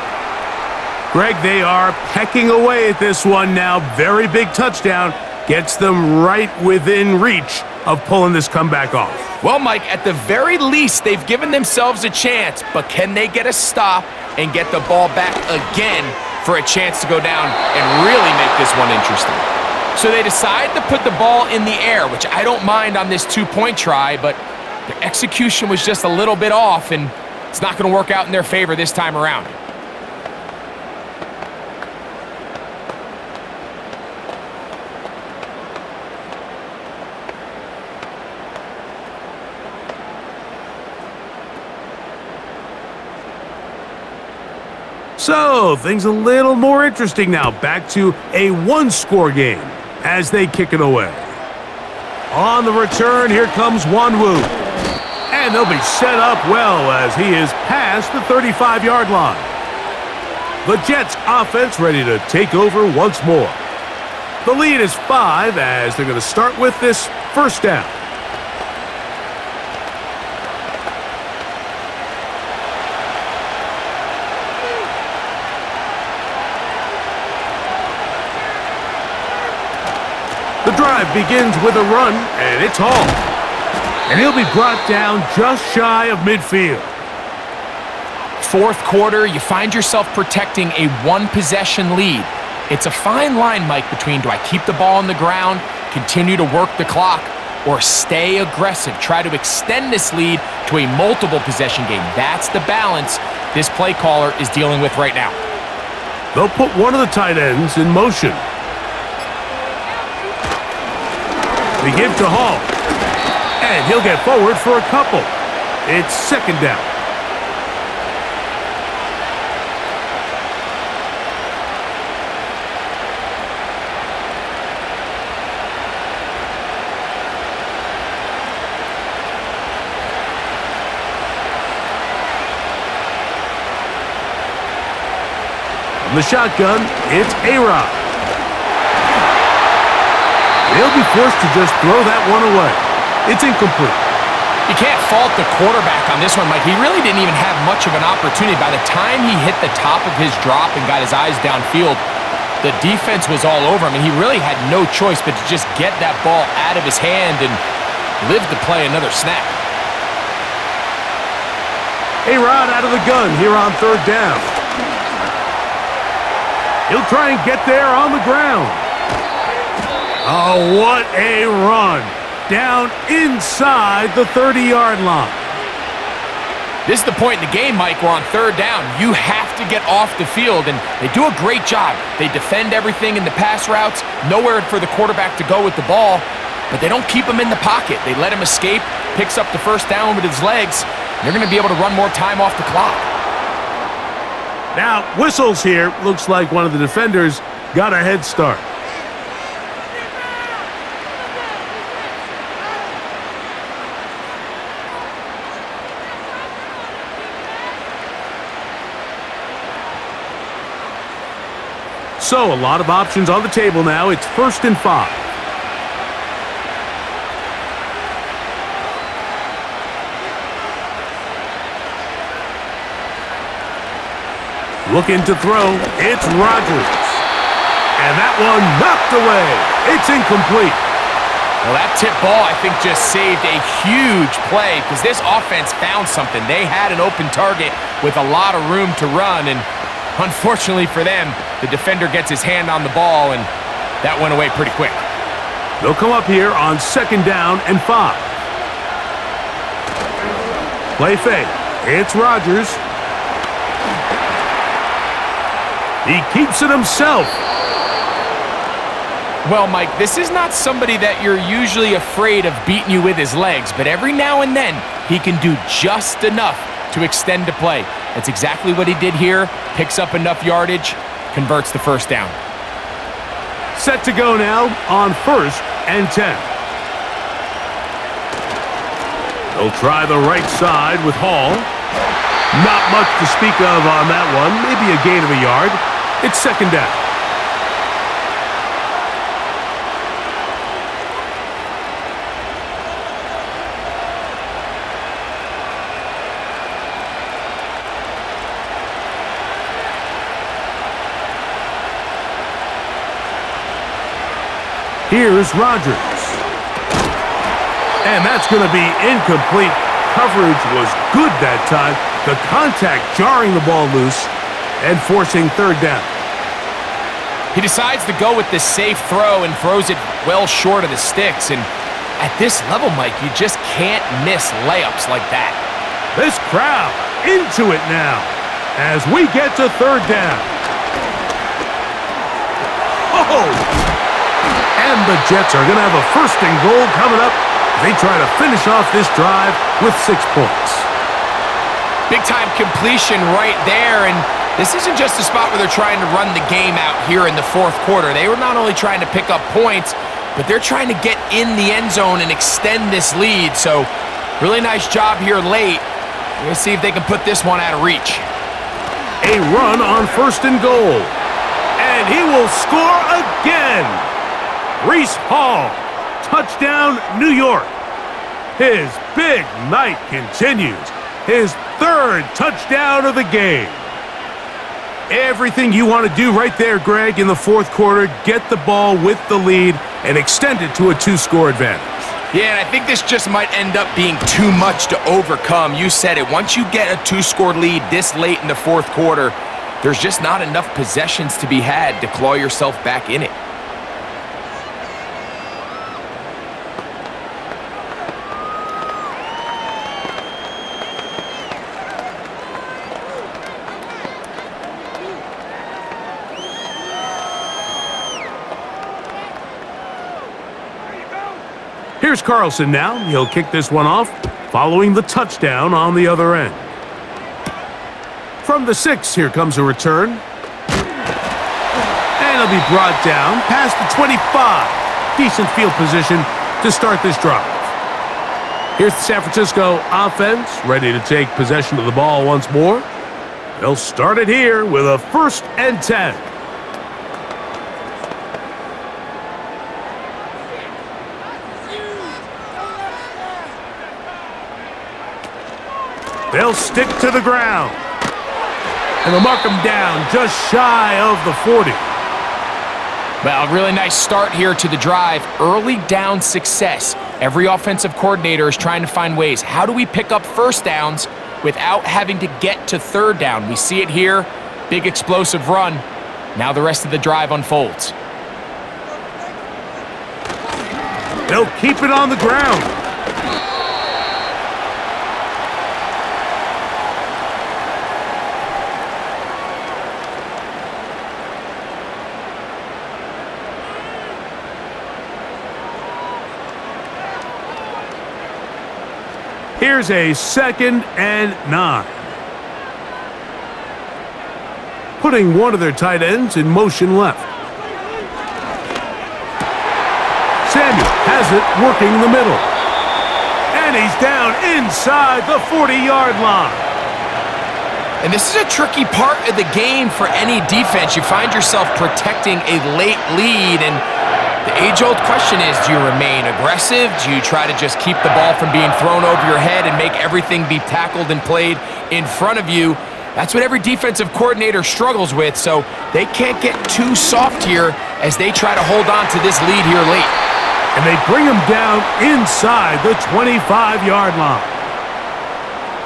A: Greg, they are pecking away at this one now. Very big touchdown. Gets them right within reach of pulling this comeback off.
B: Well, Mike, at the very least, they've given themselves a chance, but can they get a stop and get the ball back again for a chance to go down and really make this one interesting? So they decide to put the ball in the air, which I don't mind on this 2-point try, but their execution was just a little bit off, and it's not going to work out in their favor this time around.
A: So, things a little more interesting now. Back to a one-score game as they kick it away. On the return, here comes Wanwu. And they'll be set up well as he is past the 35-yard line. The Jets offense ready to take over once more. The lead is 5 as they're going to start with this first down. The drive begins with a run, and it's Hall. And he'll be brought down just shy of midfield.
B: Fourth quarter, you find yourself protecting a one-possession lead. It's a fine line, Mike, between do I keep the ball on the ground, continue to work the clock, or stay aggressive, try to extend this lead to a multiple-possession game. That's the balance this play caller is dealing with right now.
A: They'll put one of the tight ends in motion. They give to Hall. And he'll get forward for a couple. It's second down. From the shotgun, it's A-Rod. They'll be forced to just throw that one away. It's incomplete.
B: You can't fault the quarterback on this one, Mike. He really didn't even have much of an opportunity. By the time he hit the top of his drop and got his eyes downfield, the defense was all over him, and he really had no choice but to just get that ball out of his hand and live to play another snap.
A: A-Rod out of the gun here on third down. He'll try and get there on the ground. Oh, what a run. Down inside the 30-yard line.
B: This is the point in the game, Mike, where on third down, you have to get off the field, and they do a great job. They defend everything in the pass routes, nowhere for the quarterback to go with the ball, but they don't keep him in the pocket. They let him escape, picks up the first down with his legs. They're going to be able to run more time off the clock.
A: Now, whistles here. Looks like one of the defenders got a head start. So, a lot of options on the table now. It's 1st and 5. Looking to throw. It's Rodgers. And that one knocked away. It's incomplete.
B: Well, that tip ball, I think, just saved a huge play because this offense found something. They had an open target with a lot of room to run, and unfortunately for them, the defender gets his hand on the ball, and that went away pretty quick.
A: They'll come up here on 2nd down and 5. Play fake. It's Rodgers. He keeps it himself.
B: Well, Mike, this is not somebody that you're usually afraid of beating you with his legs, but every now and then, he can do just enough to extend the play. That's exactly what he did here. Picks up enough yardage, converts the first down.
A: Set to go now on 1st and 10. They'll try the right side with Hall. Not much to speak of on that one. Maybe a gain of a yard. It's 2nd down. Here's Rodgers. And that's going to be incomplete. Coverage was good that time. The contact jarring the ball loose and forcing 3rd down.
B: He decides to go with this safe throw and throws it well short of the sticks. And at this level, Mike, you just can't miss layups like that.
A: This crowd into it now as we get to 3rd down. Oh! And the Jets are going to have a 1st and goal coming up. They try to finish off this drive with 6 points.
B: Big-time completion right there, and this isn't just a spot where they're trying to run the game out here in the 4th quarter. They were not only trying to pick up points, but they're trying to get in the end zone and extend this lead. So, really nice job here late. We're going to see if they can put this one out of reach.
A: A run on 1st and goal. And he will score again. Breece Hall. Touchdown, New York. His big night continues. His 3rd touchdown of the game. Everything you want to do right there, Greg, in the 4th quarter. Get the ball with the lead and extend it to a 2-score advantage.
B: Yeah, and I think this just might end up being too much to overcome. You said it. Once you get a 2-score lead this late in the 4th quarter, there's just not enough possessions to be had to claw yourself back in it.
A: Here's Carlson now. He'll kick this one off, following the touchdown on the other end. From the 6, here comes a return. And he'll be brought down past the 25. Decent field position to start this drive. Here's the San Francisco offense, ready to take possession of the ball once more. They'll start it here with a 1st and 10. They'll stick to the ground. And they'll mark them down just shy of the 40.
B: Well, a really nice start here to the drive. Early down success. Every offensive coordinator is trying to find ways. How do we pick up 1st downs without having to get to 3rd down? We see it here. Big explosive run. Now the rest of the drive unfolds.
A: They'll keep it on the ground. Here's a 2nd and 9. Putting one of their tight ends in motion left. Samuel has it working the middle. And he's down inside the 40-yard line.
B: And this is a tricky part of the game for any defense. You find yourself protecting a late lead, and the age-old question is, do you remain aggressive? Do you try to just keep the ball from being thrown over your head and make everything be tackled and played in front of you? That's what every defensive coordinator struggles with, so they can't get too soft here as they try to hold on to this lead here late.
A: And they bring him down inside the 25-yard line.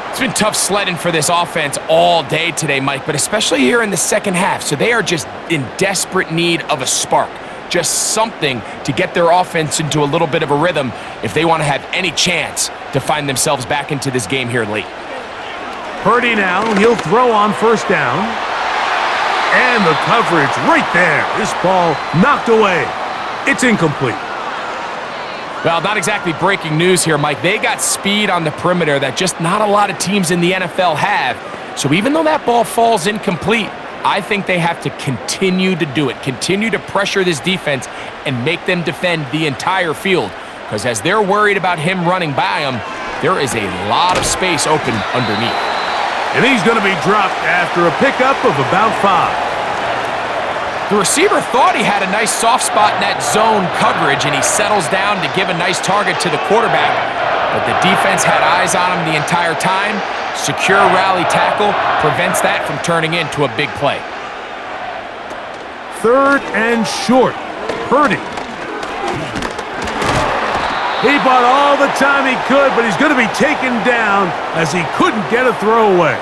B: It's been tough sledding for this offense all day today, Mike, but especially here in the second half. So they are just in desperate need of a spark, just something to get their offense into a little bit of a rhythm if they want to have any chance to find themselves back into this game here late.
A: Purdy now, he'll throw on 1st down. And the coverage right there. This ball knocked away. It's incomplete.
B: Well, not exactly breaking news here, Mike. They got speed on the perimeter that just not a lot of teams in the NFL have. So even though that ball falls incomplete, I think they have to continue to do it, continue to pressure this defense and make them defend the entire field. Because as they're worried about him running by them, there is a lot of space open underneath.
A: And he's going to be dropped after a pickup of about 5.
B: The receiver thought he had a nice soft spot in that zone coverage, and he settles down to give a nice target to the quarterback. But the defense had eyes on him the entire time. Secure rally tackle prevents that from turning into a big play.
A: 3rd and short. Purdy. He bought all the time he could, but he's going to be taken down as he couldn't get a throwaway.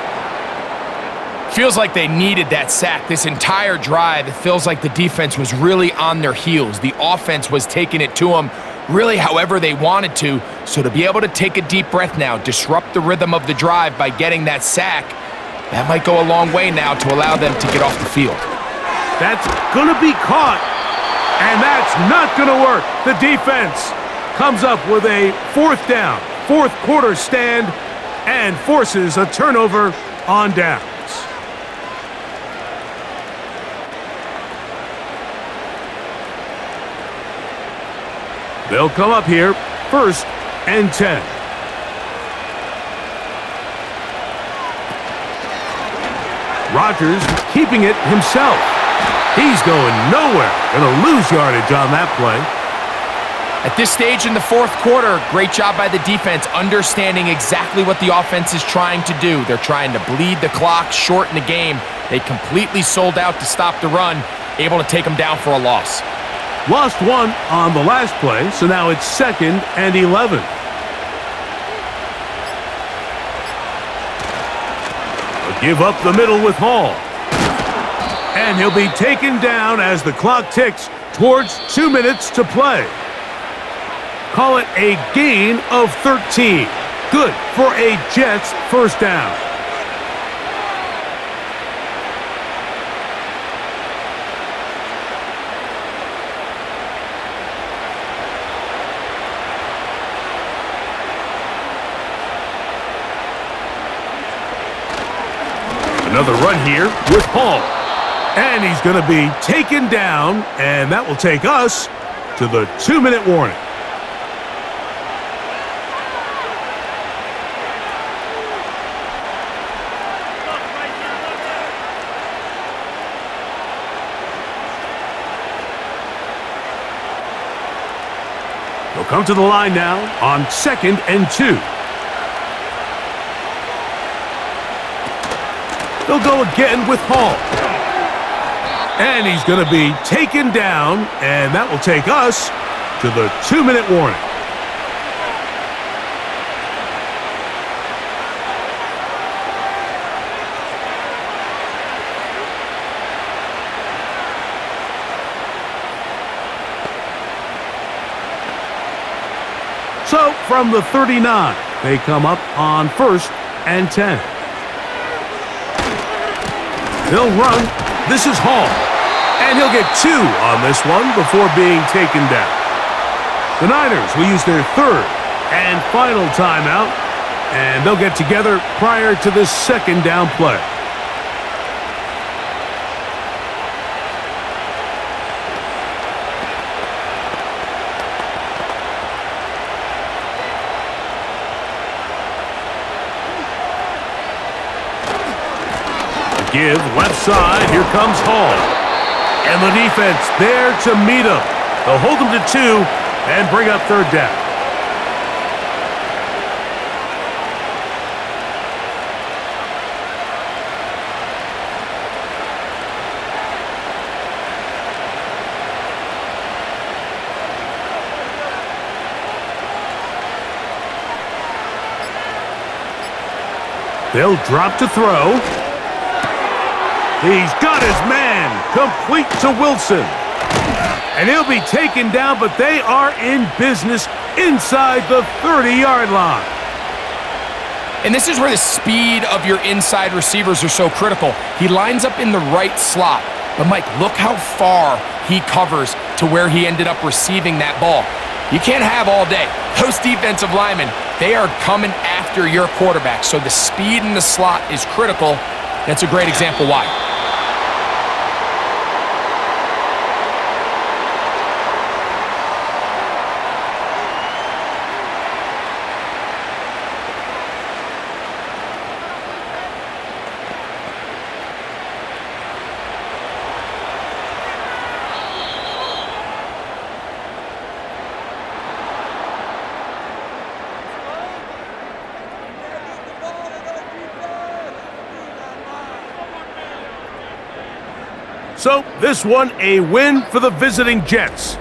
B: Feels like they needed that sack this entire drive. It feels like the defense was really on their heels. The offense was taking it to them really however they wanted to. So to be able to take a deep breath now, disrupt the rhythm of the drive by getting that sack, that might go a long way now to allow them to get off the field.
A: That's going to be caught, and that's not going to work. The defense comes up with a 4th down, 4th quarter stand, and forces a turnover on downs. They'll come up here, 1st and 10. Rodgers keeping it himself. He's going nowhere. Going to lose yardage on that play.
B: At this stage in the 4th quarter, great job by the defense understanding exactly what the offense is trying to do. They're trying to bleed the clock, shorten the game. They completely sold out to stop the run, able to take them down for a loss.
A: Lost 1 on the last play, so now it's 2nd and 11. A give up the middle with Hall. And he'll be taken down as the clock ticks towards 2 minutes to play. Call it a gain of 13. Good for a Jets 1st down. Another run here with Hall. And he's going to be taken down, and that will take us to the 2-minute warning. They'll come to the line now on 2nd and 2. They'll go again with Hall. And he's going to be taken down, and that will take us to the 2-minute warning. from the 39. They come up on 1st and 10. They'll run. This is Hall. And he'll get 2 on this one before being taken down. The Niners will use their 3rd and final timeout, and they'll get together prior to this 2nd down play. Give left side. Here comes Hall. And the defense there to meet him. They'll hold him to 2 and bring up 3rd down. They'll drop to throw. He's got his man, complete to Wilson. And he'll be taken down, but they are in business inside the 30-yard line.
B: And this is where the speed of your inside receivers are so critical. He lines up in the right slot. But, Mike, look how far he covers to where he ended up receiving that ball. You can't have all day. Those defensive linemen, they are coming after your quarterback. So the speed in the slot is critical. That's a great example why.
A: So this one a win for the visiting Jets.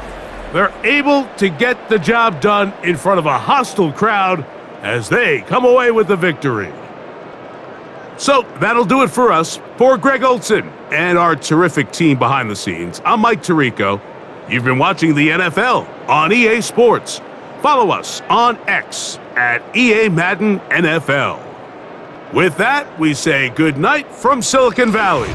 A: They're able to get the job done in front of a hostile crowd as they come away with the victory. So that'll do it for us. For Greg Olson and our terrific team behind the scenes, I'm Mike Tirico. You've been watching the NFL on EA Sports. Follow us on X at EA Madden NFL. With that, we say good night from Silicon Valley.